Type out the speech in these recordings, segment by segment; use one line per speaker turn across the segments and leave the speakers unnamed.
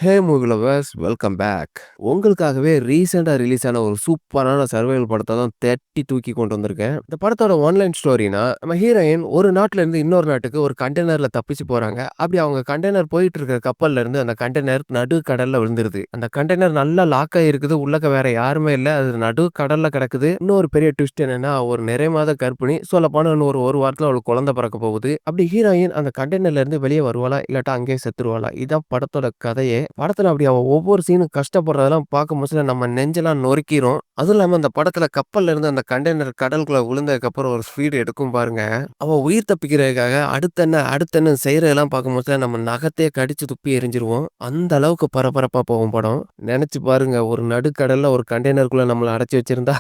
ஹே movie lovers welcome back. உங்களுக்காகவே ரீசெண்டா release ஆன ஒரு சூப்பரான சர்வைவல் படத்த தான் தட்டி தூக்கி கொண்டு வந்திருக்கேன். இந்த படத்தோட ஒன்லைன் ஸ்டோரினா, நம்ம ஹீரோயின் ஒரு நாட்டுல இருந்து இன்னொரு நாட்டுக்கு ஒரு கண்டெய்னர்ல தப்பிச்சு போறாங்க. அப்படி அவங்க கண்டெய்னர் போயிட்டு இருக்கிற கப்பல்ல இருந்து அந்த கண்டெய்னர் நடு கடல்ல விழுந்துருது. அந்த கண்டெய்னர் நல்லா லாக் ஆயிருக்குது. உள்ளக்க வேற யாருமே இல்ல. அது நடு கடல்ல கிடக்குது. இன்னொரு பெரிய ட்விஸ்ட் என்னன்னா, ஒரு நிறை மாத கர்ப்பிணி. சொல்லப்போனா இன்னும் ஒரு வாரத்துல அவளுக்கு குழந்தை பிறக்க போகுது. அப்படி ஹீரோயின் அந்த கண்டெய்னர்ல இருந்து வெளிய வருவாளா? இல்லாட்டா அங்கேயே செத்துருவாளா? இதான் படத்தோட கதையே. படத்துல அப்படி அவ ஒவ்வொரு சீனும் கஷ்டப்படுறதெல்லாம் பார்க்கும்போது நம்ம நெஞ்செல்லாம் நொறுக்கிரும். அதுவும் இல்லாம அந்த படத்துல கப்பல்ல இருந்து அந்த கண்டெய்னர் கடலுக்குள்ள விழுந்ததுக்கு அப்புறம் ஒரு ஸ்பீடு எடுக்கும் பாருங்க. அவ உயிர் தப்பிக்கிறதுக்காக அடுத்தென்ன செய்றதெல்லாம் பார்க்கும்போது நம்ம நகத்தையே கடிச்சு துப்பி எறிஞ்சிருவோம். அந்த அளவுக்கு பரபரப்பா போகும் படம். நெனச்சு பாருங்க, ஒரு நடுக்கடல்ல ஒரு கண்டெய்னருக்குள்ள நம்மள அடைச்சு வச்சிருந்தா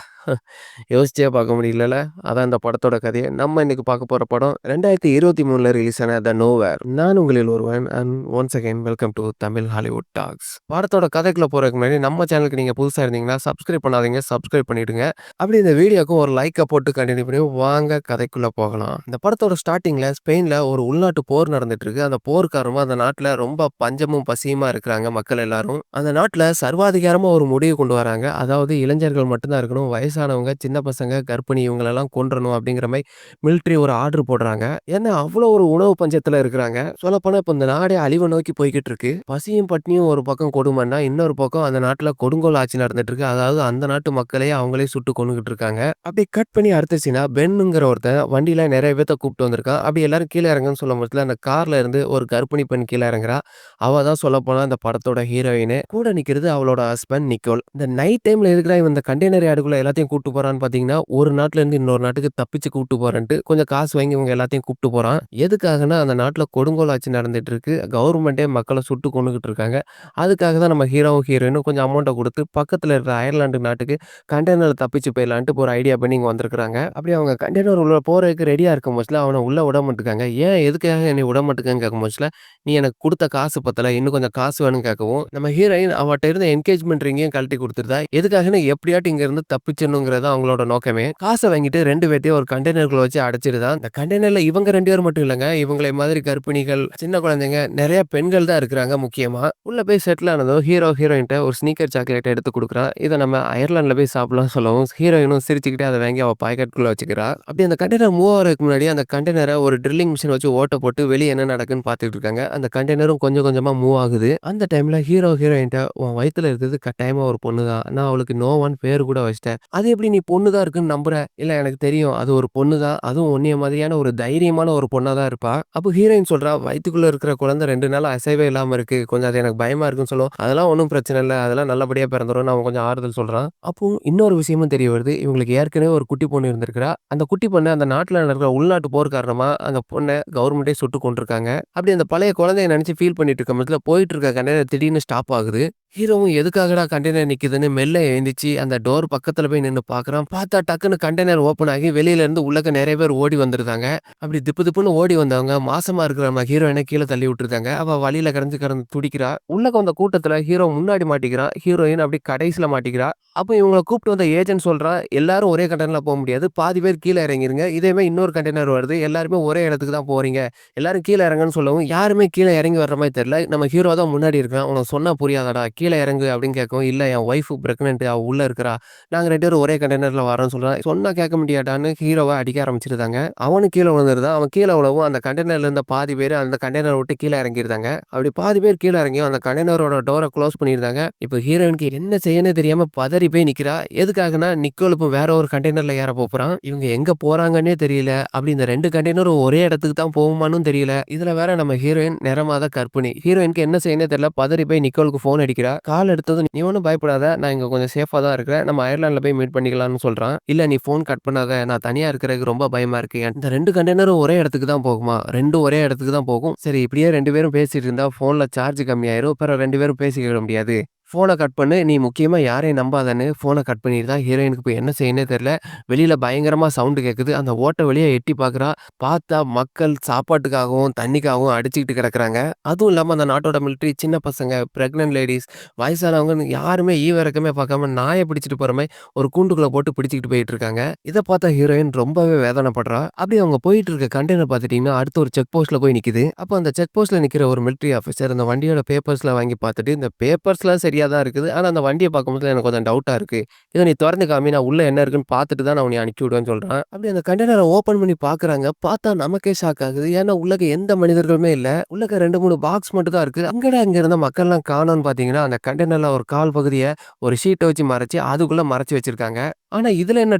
யோசிச்சே பார்க்க முடியலல்ல. அதான் இந்த படத்தோட கதையே. நம்ம இன்னைக்கு பார்க்க போற படம் 2023ல ரிலீஸ் ஆன த நோவேர். நான் உங்களில் ஒருவன் and once again welcome to Tamil Hollywood Talks. படத்தோட கதைக்குள்ள போறதுக்கு முன்னாடி நம்ம சேனலுக்கு நீங்க புதுசா இருந்தீங்கன்னா சப்ஸ்கிரைப் பண்ணாதீங்க, சப்ஸ்கிரைப் பண்ணிடுங்க. அப்படி இந்த வீடியோக்கும் ஒரு லைக்க போட்டு கன்டினியூ பண்ணி வாங்க கதைக்குள்ள போகலாம். இந்த படத்தோட ஸ்டார்ட்டிங்ல ஸ்பெயின்ல ஒரு உள்நாட்டு போர் நடந்துட்டு இருக்கு. அந்த போர் காரணமா அந்த நாட்டுல ரொம்ப பஞ்சமும் பசியுமா இருக்கிறாங்க மக்கள் எல்லாரும். அந்த நாட்டுல சர்வாதிகாரமா ஒரு முடிவு கொண்டு வராங்க. அதாவது இளைஞர்கள் மட்டும் தான் இருக்கணும். வயசானவங்க, சின்ன பசங்க, கர்ப்பிணி இவங்களெல்லாம் கொன்றணும் அப்படிங்கிற மாரி மிலிட்டரி ஒரு ஆர்டர் போடுறாங்க. ஏன்னா அவ்வளோ ஒரு உணவு பஞ்சத்துல இருக்கிறாங்க. சொல்லப்போனா இப்ப இந்த நாடே அழிவை நோக்கி போய்க்கிட்டு இருக்கு. பசியும் பட்னியும் ஒரு பக்கம் கொடுமைன்னா, இன்னொரு பக்கம் அந்த நாட்டுல கொடுங்கோல் ஆட்சி நடந்துட்டு இருக்கு. அதாவது அந்த நாட்டு மக்களையே அவங்களே சுட்டு கொன்னுகிட்டு இருக்காங்க. அப்படி கட் பண்ணி அடுத்த சீனா பென்னுங்கிற ஒருத்தன் வண்டியில நிறைய பேத்த கூப்பிட்டு வந்திருக்கான். அப்படி எல்லாரும் கீழ இறங்குன்னு சொல்லும் போதுல அந்த கார்ல இருந்து ஒரு கர்ப்பிணி பெண் கீழ இறங்குறா. அவ தான் சொல்லப்போனா இந்த படத்தோட ஹீரோயினு. கூட நிக்கிறது அவளோட ஹஸ்பண்ட் நிக்கோல். இந்த நைட் டைம்ல எதுக்குடா இவன் இந்த கண்டெய்னர் யார்டுக்குள்ள எல்லாத்தையும் கூட்டு போறான்னு பார்த்தீங்கன்னா, ஒரு நாட்டுல இருந்து இன்னொரு நாட்டுக்கு தப்பிச்சு கூட்டு போறேன்ட்டு கொஞ்சம் காசு வாங்கி இவங்க எல்லாத்தையும் கூப்ட்டு போறான். எதுக்காகன்னா, அந்த நாட்டுல கொடுங்கோல் ஆட்சி நடந்துட்டு இருக்கு. கவர்மெண்ட்டே மக்கள சுட்டு கொன்னுகிட்டு இருக்காங்க. அதுக்காக தான் நம்ம ஹீரோவும், ஹீரோயினும் கொஞ்சம் அமௌண்ட்ட குடுத்து பக்கத்துல இருக்கிற அயர்லாந்து நாட்டுக்கு கண்டெய்னர்ல தப்பிச்சு போயிடலான்ட்டு ஒரு ஐடியா பண்ணி இங்க வந்திருக்காங்க. அப்படி அவங்க கண்டெய்னர் உள்ள போறதுக்கு ரெடியா இருக்கும் போதுல அவன உள்ள விட மாட்டுக்காங்க. ஏன் எதுக்காக என்னைய விட மாட்டுக்கன்னு கேட்கும் போதுல, "நீ எனக்கு குடுத்த காசு பத்தல. இன்னும் கொஞ்சம் காசு வேணும்னு" கேட்கவும், நம்ம ஹீரோயின் அவட்ட இருந்த என்கேஜ்மென்ட் ரிங்கையும் கழட்டி குடுத்துருதா. எதுக்காகன்னா எப்படியாட்டும் இங்க இருந்து தப்பிச்சிடணுங்கிறது தான் அவங்களோட நோக்கமே. காச வாங்கிட்டு 2 பேத்தையும் ஒரு கண்டெய்னருக்குள்ள வச்சு அடைச்சிடுதா. இந்த கண்டெய்னர்ல இவங்க 2 பேர் மட்டும் இல்லங்க. இவங்கள மாதிரி கர்ப்பிணிகள், சின்ன குழந்தைங்க, நெறைய பெண்கள் தான் இருக்கிறாங்க முக்கியமா. உள்ள போய் செட்டில் ஆனதும் ஹீரோயின்ட்ட ஒரு ஸ்னீக்கர் சாக்லேட்ட எடுத்து குடுக்குறான். இத நம்ம அயர்லாந்துல போய் சாப்பிடலாம்னு சொல்லவும், ஹீரோயினும் சிரிச்சுக்கிட்டே அத வாங்கி அவ பாக்கெட்குள்ள வச்சுக்கிறா. அப்படி அந்த கண்டெய்னர் மூவ் ஆவறதுக்கு முன்னாடி அந்த கண்டெய்னர ஒரு ட்ரில்லிங் மிஷின் வச்சு ஓட்ட போட்டு வெளிய என்ன நடக்குன்னு பார்த்துட்டு இருக்காங்க. அந்த கண்டெய்னரும் கொஞ்சம் கொஞ்சமா மூவ் ஆகுது. அந்த டைம்ல ஹீரோயின்ட்ட "உன் வயித்துல இருக்கிறது கட்டாயமா ஒரு பொண்ணு தான். நான் அவளுக்கு நோவான்னு பேரு கூட வச்சுட்டேன். அது எப்படி நீ பொண்ணு தான் இருக்குன்னு நம்புற?" "இல்ல எனக்கு தெரியும். அது ஒரு பொண்ணு தான். அதுவும் உன்னைய மாதிரியான ஒரு தைரியமான ஒரு பொண்ணா தான் இருப்பா." அப்போ ஹீரோயின் சொல்றா, "வயித்துக்குள்ள இருக்கிற குழந்தை 2 நாளா அசைவே இல்லாம இருக்கு. கொஞ்சம் அது எனக்கு பயமா இருக்குன்னு" சொல்லவும், "அதெல்லாம் ஒண்ணும் பிரச்சனை இல்ல. அதெல்லாம் நல்லபடியா பிறந்துரும்னு" அவன் கொஞ்சம் ஆறுதல் சொல்றான். அப்போ இன்னொரு விஷயமும் தெரிய வருது. இவங்களுக்கு ஏற்கனவே ஒரு குட்டி பொண்ணு இருந்திருக்கிறா. அந்த குட்டி பொண்ணு அந்த நாட்டுல நடக்கிற உள்நாட்டு போர் காரணமா அந்த பொண்ண கவர்மெண்ட்டே சுட்டு கொன்றுருக்காங்க. அப்படி அந்த பழைய குழந்தைய நினைச்சு ஃபீல் பண்ணிட்டு இருக்கும் பட்சத்துல போயிட்டு இருக்க கண்டெய்னர் திடீர்னு ஸ்டாப் ஆகுது. ஹீரோவும் எதுக்காகடா கண்டெய்னர் நிக்குதுன்னு மெல்ல எழுந்திரிச்சு அந்த டோர் பக்கத்துல போய் நின்னு பார்க்குறான். பார்த்தா டக்குன்னு கண்டெய்னர் ஓப்பன் ஆகி வெளியில இருந்து உள்ளக்க நெறைய பேர் ஓடி வந்திருந்தாங்க. அப்படி திப்பு திப்புன்னு ஓடி வந்தவங்க மாசமா இருக்கிற நம்ம ஹீரோயின கீழ தள்ளி விட்டுருக்காங்க. அவ வலியில கிடந்து கிடந்து துடிக்கிறா. உள்ளக்க வந்த கூட்டத்துல ஹீரோ முன்னாடி மாட்டிக்கிறான். ஹீரோயின் அப்படி கடைசில மாட்டிக்கிறா. அப்ப இவங்கள கூப்பிட்டு வந்த ஏஜென்ட் சொல்றான், "எல்லாரும் ஒரே கண்டெய்னர்ல போ முடியாது. பாதி பேர் கீழ இறங்கிருங்க. இதே மாரி இன்னொரு கண்டெய்னர் வருது. எல்லாருமே ஒரே இடத்துக்கு தான் போறீங்க. எல்லாரும் கீழ இறங்குன்னு" சொல்லவும், யாருமே கீழ இறங்கி வர்ற மாரி தெரியல. நம்ம ஹீரோ தான் முன்னாடி இருக்கான். "உனக்கு சொன்னா புரியாதாடா? கீழ இறங்கு" அப்படின்னு கேட்கவும், "இல்ல என் ஒய்ஃப் பிரெக்னன்ட். அவ உள்ள இருக்கிறா. நாங்க 2 பேரும் ஒரே கண்டெய்னர்ல வரோம்ன்னு" சொல்றான். சொன்னா கேட்க முடியாட்டான்னு ஹீரோவ அடிக்க ஆரம்பிச்சிருந்தாங்க. அவனும் கீழ விழுந்துருதான். அவன் கீழ விழவும் அந்த கண்டெய்னர்ல இருந்த பாதி பேரு அந்த கண்டெய்னர விட்டு கீழ இறங்கிருந்தாங்க. அப்படி பாதி பேர் கீழ இறங்கியும் அந்த கண்டெய்னரோட டோர குளோஸ் பண்ணியிருந்தாங்க. இப்ப ஹீரோயினுக்கு என்ன செய்யன்னு தெரியாம பதறி போய் நிக்கிறா. எதுக்காகன்னா நிக்கோல் இப்ப வேற ஒரு கண்டெய்னர்ல ஏற போறான். இவங்க எங்க போறாங்கன்னே தெரியல. அப்படி இந்த 2 கண்டெய்னரும் ஒரே இடத்துக்கு தான் போகுமான்னும் தெரியல. இதுல வேற நம்ம ஹீரோயின் நிறமாத கர்ப்பிணி. ஹீரோயினுக்கு என்ன செய்யன்னே தெரியல. பதறி போய் நிக்கோலுக்கு ஃபோன் அடிக்கிறா. கால் எடுத்ததும், "நீ ஒண்ணும் பயப்படாத. நான் இங்க கொஞ்சம் சேஃபா தான் இருக்கிறேன். நம்ம அயர்லாந்துல போய் மீட் பண்ணிக்கலாம்னு" சொல்றான். "இல்ல நீ ஃபோன் கட் பண்ணாத. நான் தனியா இருக்கிறதுக்கு ரொம்ப பயமா இருக்கு. இந்த 2 கண்டெய்னரும் ஒரே இடத்துக்கு தான் போகுமா? 2ம் ஒரே இடத்துக்கு தான் போகும். சரி இப்படியே 2 பேரும் பேசிட்டு இருந்தா ஃபோன்ல சார்ஜ் கம்மியாயிரும். அப்புறம் 2 பேரும் பேசிக்க முடியாது. ஃபோன கட் பண்ணு. நீ முக்கியமா யாரையும் நம்பாதன்னு ஃபோன கட் பண்ணிருதான். ஹீரோயினுக்கு இப்ப என்ன செய்யன்னே தெரியல. வெளியில பயங்கரமா சவுண்ட் கேட்குது. அந்த ஓட்ட வழியா எட்டி பார்க்குறா. பார்த்தா மக்கள் சாப்பாட்டுக்காகவும், தண்ணிக்காகவும் அடிச்சுக்கிட்டு கிடக்குறாங்க. அதுவும் இல்லாம அந்த நாட்டோட மிலிட்டரி சின்ன பசங்க, பிரெக்னன்ட் லேடீஸ், வயசானவங்கன்னு யாருமே ஈவு இரக்கமே பார்க்காம நாய பிடிச்சுட்டு போற மாரி ஒரு கூண்டுக்குள்ள போட்டு பிடிச்சுக்கிட்டு போயிட்டு இருக்காங்க. இத பார்த்த ஹீரோயின் ரொம்பவே வேதனைப்படுறா. அப்படி அவங்க போயிட்டு இருக்க கண்டெய்னர் பார்த்துட்டீங்கன்னா, அடுத்து ஒரு செக் போஸ்ட்ல போய் நிக்குது. அப்ப அந்த செக் போஸ்ட்ல நிக்கிற ஒரு மிலிட்டரி ஆஃபீசர் அந்த வண்டியோட பேப்பர்ஸ்லாம் வாங்கி பார்த்துட்டு, இந்த பேப்பர்ஸ்லாம் சரியா தான் இருக்குது. ஆனா அந்த வண்டிய பார்க்கும்போது எனக்கு கொஞ்சம் டவுட்டா இருக்கு. இத நீ தொறந்து காமி, நான் உள்ள என்ன இருக்குன்னு பார்த்துட்டு தான் நான் உன்னைய அனுப்பி விடுவேன்னு சொல்றான். அப்படி அந்த கண்டெய்னர ஓப்பன் பண்ணி பார்க்குறாங்க. பார்த்தா நமக்கே ஷாக் ஆகுது. ஏன்னா உள்ளக்க எந்த மனிதர்களுமே இல்ல. உள்ளக்க 2, 3 பாக்ஸ் மட்டும் தான் இருக்கு. அங்கடா இங்க இருந்த மக்கள்லாம் காணோம்னு பார்த்தீங்கன்னா, அந்த கண்டெய்னர்ல ஒரு கால் பகுதிய ஒரு ஷீட்ட வச்சு மறைச்சு, அதுக்குள்ள மறைச்சு வச்சிருக்காங்க. ஆனா இதுல என்ன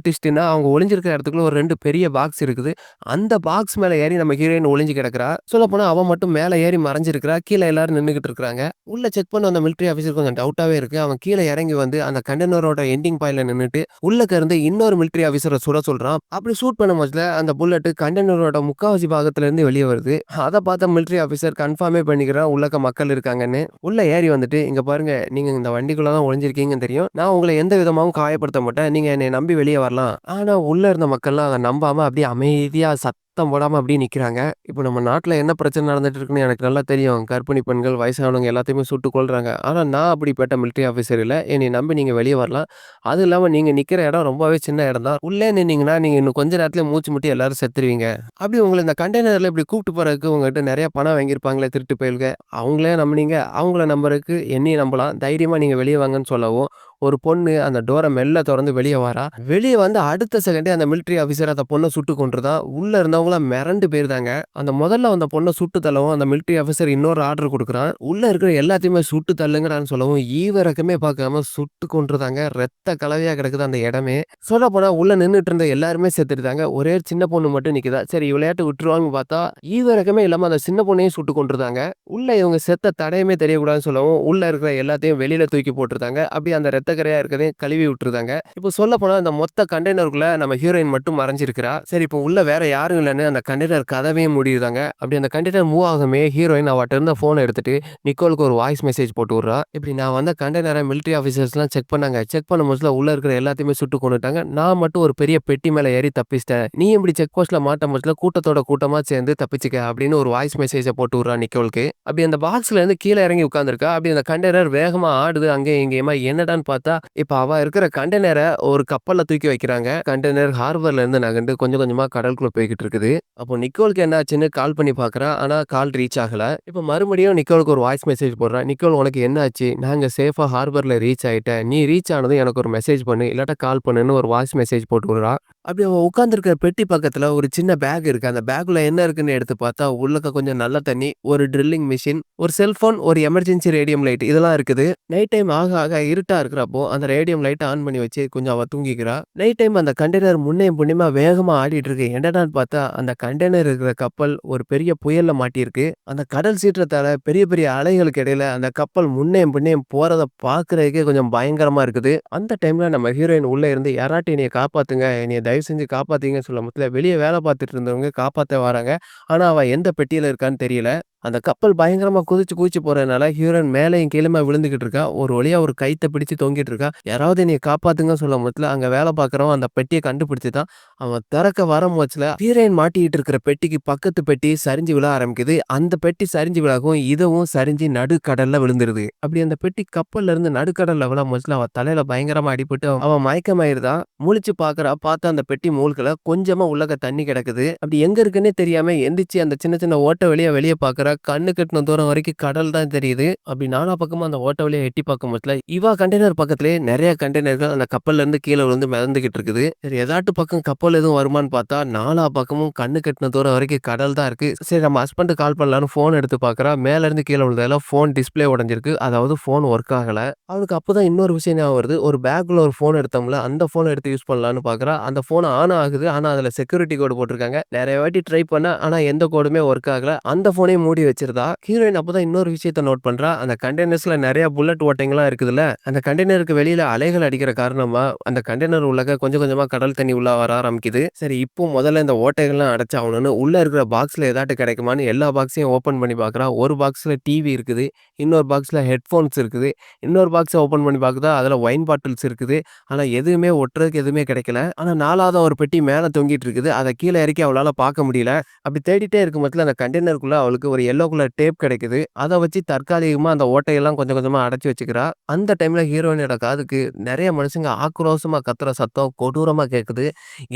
ட்விஸ்ட்ன்னா, அவங்க ஒளிஞ்சிருக்கிற இடத்துக்குள்ள ஒரு 2 பெரிய பாக்ஸ் இருக்குது. அந்த பாக்ஸ் மேல ஏறி நம்ம ஹீரோயின் ஒளிஞ்சு கிடக்குறா. சொல்லப்போனா அவ மட்டும் மேல ஏறி மறைஞ்சிருக்கிறா. கீழ எல்லாரும் நின்னுகிட்டு இருக்காங்க. உள்ள செக் பண்ண அந்த மிலிட்டரி ஆஃபீசர் கொஞ்சம் டவுட்டாவே இருக்கு. அவன் கீழ இறங்கி வந்து அந்த கண்டெய்னரோட எண்டிங் பாயிண்ட்ல நின்னுட்டு, உள்ளக்க இருந்து இன்னொரு மிலிட்டரி ஆஃபீசர சுட சொல்றான். அப்படி ஷூட் பண்ணும்போதுல அந்த புல்லட் கண்டெய்னரோட முக்காவாசி பாகத்துல இருந்து வெளிய வருது. அத பார்த்த மிலிட்டரி ஆஃபீசர் கன்ஃபார்மே பண்ணிக்கிறான் உள்ளக்க மக்கள் இருக்காங்கன்னு. உள்ள ஏறி வந்துட்டு, "இங்க பாருங்க, நீங்க இந்த வண்டிக்குள்ள தான் ஒளிஞ்சிருக்கீங்கன்னு தெரியும். நான் உங்கள எந்த விதமாவும் காயப்படுத்த மாட்டேன். நீங்க என்னைய நம்பி வெளிய வரலாம்." ஆனா உள்ள இருந்த மக்கள்லாம் அத நம்பாம அப்படியே அமைதியா சத்தம் போடாம அப்படியே நிக்கிறாங்க. இப்ப நம்ம நாட்டுல என்ன பிரச்சனை நடந்துட்டு இருக்குன்னு எனக்கு நல்லா தெரியும். கர்ப்பிணி பெண்கள், வயசானவங்க எல்லாத்தையுமே சுட்டுக் கொல்றாங்க. ஆனா நான் அப்படிப்பட்ட மிலிட்டரி ஆஃபீசர் இல்ல. என்னைய நம்பி நீங்க வெளிய வரலாம். அதுவும் இல்லாம நீங்க நிக்கிற இடம் ரொம்பவே சின்ன இடம் தான். உள்ளே நின்னீங்கன்னா, நீங்க இன்னும் கொஞ்ச நேரத்துல மூச்சு முட்டி எல்லாரும் செத்துருவீங்க. அப்படி உங்கள இந்த கண்டெய்னர்ல இப்படி கூப்பிட்டு போறதுக்கு உங்ககிட்ட நெறைய பணம் வாங்கியிருப்பாங்களே திருட்டு பயல்க. அவங்களே நம்புனீங்க. அவங்கள நம்புறதுக்கு என்னையும் நம்பலாம். தைரியமா நீங்க வெளிய வாங்கன்னு சொல்லவும், ஒரு பொண்ணு அந்த டோர மெல்ல தொறந்து வெளிய வாரா. வெளிய வந்து அடுத்த செகண்டே அந்த மிலிட்டரி ஆஃபீசர் அந்த பொண்ண சுட்டுக் கொன்றுதான். உள்ள இருந்தவங்கலாம் மிரண்டு போயிருந்தாங்க. அந்த முதல்ல வந்த பொண்ண சுட்டு தள்ளவும், அந்த மிலிட்டரி ஆஃபீசர் இன்னொரு ஆர்டர் குடுக்குறான். உள்ள இருக்கிற எல்லாத்தையுமே சுட்டு தள்ளுங்கடான்னு சொல்லவும், ஈவு இரக்கமே பார்க்காம சுட்டு கொன்றுதாங்க. ரத்த கலவையா கிடக்குது அந்த இடமே. சொல்லப்போனா உள்ள நின்னுட்டு இருந்த எல்லாருமே செத்துட்டாங்க. ஒரே சின்ன பொண்ணு மட்டும் நிக்குதா. சரி இவளையாட்டு விட்டுருவாங்கன்னு பார்த்தா, ஈவு இரக்கமே இல்லாம அந்த சின்ன பொண்ணையும் சுட்டு கொன்றுதாங்க. உள்ள இவங்க செத்த தடயமே தெரியக்கூடாதுன்னு சொல்லவும், உள்ள இருக்கிற எல்லாத்தையும் வெளியில தூக்கி போட்டுருந்தாங்க. அப்படியே அந்த ரத்த கறையா இருக்கிறதையும் கழுவி விட்டுருந்தாங்க. இப்போ சொல்லப்போனா அந்த மொத்த கண்டெய்னருக்குள்ள நம்ம ஹீரோயின் மட்டும் மறைஞ்சிருக்கிறா. சரி இப்போ உள்ள வேற யாரும் இல்லன்னு அந்த கண்டெய்னர் கதவையே மூடிருதாங்க. அப்படி அந்த கண்டெய்னர் மூவ் ஆகவே ஹீரோயின் அவட்ட இருந்த ஃபோன எடுத்துட்டு நிக்கோலுக்கு ஒரு வாய்ஸ் மெசேஜ் போட்டு விடுறா. இப்படி நான் வந்த கண்டெய்னர மிலிட்டரி ஆஃபீசர்ஸ்லாம் செக் பண்ணாங்க. செக் பண்ணும்போதுல உள்ள இருக்கிற எல்லாத்தையுமே சுட்டு கொன்னுட்டாங்க. நான் மட்டும் ஒரு பெரிய பெட்டி மேல ஏறி தப்பிச்சிட்டேன். நீ இப்படி செக் போஸ்ட்ல மாட்டும்போதுல கூட்டத்தோட கூட்டமா சேர்ந்து தப்பிச்சுக்க அப்படின்னு ஒரு வாய்ஸ் மெசேஜ போட்டு விடுறா நிக்கோலுக்கு. அப்படி அந்த பாக்ஸ்ல இருந்து கீழ இறங்கி உட்கார்ந்திருக்கா. அப்படி அந்த கண்டெய்னர் வேகமா ஆடுது அங்கேயும் இங்கேயுமா. என்னடான்னு பார்த்தா, இப்ப அவ இருக்கிற கண்டெய்னர ஒரு கப்பல்ல தூக்கி வைக்கிறாங்க. கண்டெய்னர் ஹார்பர்ல இருந்து நகர்ந்து கொஞ்சம் கொஞ்சமா கடலுக்குள்ள போய்க்கிட்டு இருக்குது. அப்போ நிக்கோலுக்கு என்ன ஆச்சுன்னு கால் பண்ணி பார்க்குறா. ஆனா கால் ரீச் ஆகல. இப்ப மறுபடியும் நிக்கோலுக்கு ஒரு வாய்ஸ் மெசேஜ் போடுறா. "நிக்கோல் உனக்கு என்ன ஆச்சு? நாங்க சேஃபா ஹார்பர்ல ரீச் ஆயிட்டேன். நீ ரீச் ஆனதும் எனக்கு ஒரு மெசேஜ் பண்ணு. இல்லாட்டா கால் பண்ணுன்னு" ஒரு வாய்ஸ் மெசேஜ் போட்டு விடுறா. அப்படி அவ உட்கார்ந்திருக்கிற பெட்டி பக்கத்துல ஒரு சின்ன பேக் இருக்கு. அந்த பேக்குள்ள என்ன இருக்குன்னு எடுத்து பார்த்தா, உள்ளக்க கொஞ்சம் நல்ல தண்ணி, ஒரு ட்ரில்லிங் மிஷின், ஒரு செல்போன், ஒரு எமர்ஜென்சி ரேடியம் லைட் இதெல்லாம் இருக்குது. நைட் டைம் ஆக ஆக இருட்டா இருக்கிறப்போ, அந்த ரேடியம் லைட்ட ஆன் பண்ணி வச்சு கொஞ்சம் அவ தூங்கிக்கிறா. நைட் டைம் அந்த கண்டெய்னர் முன்னையும் பின்னையுமா வேகமா ஆடிட்டு இருக்கு. என்னடான்னு பார்த்தா, அந்த கண்டெய்னர் இருக்கிற கப்பல் ஒரு பெரிய புயல்ல மாட்டியிருக்கு. அந்த கடல் சீற்றத்தால பெரிய பெரிய அலைகளுக்கு இடையில அந்த கப்பல் முன்னையும் பின்னையும் போறத பார்க்கறதுக்கே கொஞ்சம் பயங்கரமா இருக்குது. அந்த டைம்ல நம்ம ஹீரோயின் உள்ள இருந்து யாராட்டும் என்னைய காப்பாத்துங்க, என்னைய தயவு செஞ்சு காப்பாத்தீங்கன்னு சொல்லும்போது, வெளிய வேலை பார்த்துட்டு இருந்தவங்க காப்பாத்த வராங்க. ஆனா அவ எந்த பெட்டியில இருக்கான்னு தெரியல. அந்த கப்பல் பயங்கரமா குதிச்சு குதிச்சு போறதுனால ஹீரோயின் மேலயும் கீழுமா விழுந்துகிட்டு இருக்கா. ஒரு வழியா ஒரு கயித்த பிடிச்சு தொங்கிட்டு இருக்கா. யாராவது என்னைய காப்பாத்துங்கன்னு சொல்லும்போதுல அங்க வேலை பார்க்கிறவன் அந்த பெட்டிய கண்டுபிடிச்சுட்டான். அவன் திறக்க வரும்போதுல ஹீரோயின் மாட்டிக்கிட்டு இருக்கிற பெட்டிக்கு பக்கத்து பெட்டி சரிஞ்சு விழ ஆரம்பிக்குது. அந்த பெட்டி சரிஞ்சு விழவும் இதுவும் சரிஞ்சு நடுக்கடல்ல விழுந்துருது. அப்படி அந்த பெட்டி கப்பல்ல இருந்து நடுக்கடல்ல விழும்போதுல அவ தலையில பயங்கரமா அடிபட்டு அவன் மயக்கமாயிருதான். முழிச்சு பார்க்கறா. பார்த்தா அந்த பெட்டி மூழ்கல. கொஞ்சமா உள்ளக்க தண்ணி கிடக்குது. அப்படி எங்க இருக்குன்னே தெரியாம எந்திரிச்சு அந்த சின்ன சின்ன ஓட்டை வழியா வெளிய பார்க்கறா. கண்ணு கெட்டுன தூரம் வரைக்கும் கடல் தான் தெரியுது. அப்படி நாலா பக்கமும் அந்த ஓட்டை வழியா எட்டி பார்க்கும்போதுல இவ கண்டெய்னர் பக்கத்திலேயே நெறைய கண்டெய்னர்கள் அந்த கப்பல்ல இருந்து கீழ விழுந்து மிதந்துகிட்டு இருக்குது. சரி எதாட்டு பக்கம் கப்பல் எதுவும் வருமான்னு பார்த்தா, நாலா பக்கமும் கண்ணு கெட்டுன தூரம் வரைக்கும் கடல் தான் இருக்கு. சரி நம்ம ஹஸ்பண்டுக்கு கால் பண்ணலான்னு ஃபோன் எடுத்து பார்க்கறா. மேல இருந்து கீழ விழுந்ததுல ஃபோன் டிஸ்ப்ளே உடைஞ்சிருக்கு. அதாவது ஃபோன் ஒர்க் ஆகல. அவளுக்கு அப்பதான் இன்னொரு விஷயம் ஞாபகம் வருது. ஒரு பேக்ல ஒரு ஃபோன் எடுத்தோம்ல, அந்த ஃபோன எடுத்து யூஸ் பண்ணலான்னு பார்க்குறா. அந்த ஃபோன் ஆன் ஆகுது. ஆனா அதுல செக்யூரிட்டி கோடு போட்டிருக்காங்க. நெறைய வாட்டி ட்ரை பண்ணா, ஆனா எந்த கோடுமே ஒர்க் ஆகல. அந்த ஃபோனையும் மூடி மூடி வச்சிருந்தா. ஹீரோயின் அப்பதான் இன்னொரு விஷயத்த நோட் பண்றா. அந்த கண்டெய்னர்ஸ்ல நெறைய புல்லட் ஓட்டைங்கள்லாம் இருக்குதுல்ல. அந்த கண்டெய்னருக்கு வெளியில அலைகள் அடிக்கிற காரணமா, அந்த கண்டெய்னர் உள்ளக கொஞ்சம் கொஞ்சமா கடல் தண்ணி உள்ள வர ஆரம்பிக்குது. சரி இப்போ முதல்ல இந்த ஓட்டைகள்லாம் அடைச்சாகணும்னு உள்ள இருக்கிற பாக்ஸ்ல ஏதாட்டு கிடைக்குமான்னு எல்லா பாக்ஸையும் ஓப்பன் பண்ணி பார்க்குறா. ஒரு பாக்ஸ்ல டிவி இருக்குது. இன்னொரு பாக்ஸ்ல ஹெட்ஃபோன்ஸ் இருக்குது. இன்னொரு பாக்ஸ ஓப்பன் பண்ணி பார்க்குதா, அதுல ஒயின் பாட்டில்ஸ் இருக்குது. ஆனா எதுவுமே ஒட்டுறதுக்கு எதுவுமே கிடைக்கல. ஆனா 4வது ஒரு பெட்டி மேல தொங்கிட்டு இருக்குது. அத கீழ இறக்கி அவளால பார்க்க முடியல. அப்படி தேடிட்டே இருக்கும் பட்சத்துல அந்த கண்டெய்னருக்குள்ள அவளுக்கு ஒரு எல்லோ கலர் டேப் கிடைக்குது. அத வச்சு தற்காலிகமா அந்த ஓட்டையெல்லாம் கொஞ்சம் கொஞ்சமா அடைச்சு வச்சுக்கிறா. அந்த டைம்ல ஹீரோயினோட காதுக்கு நெறைய மனுஷங்க ஆக்ரோஷமா கத்துற சத்தம் கொடூரமா கேட்குது.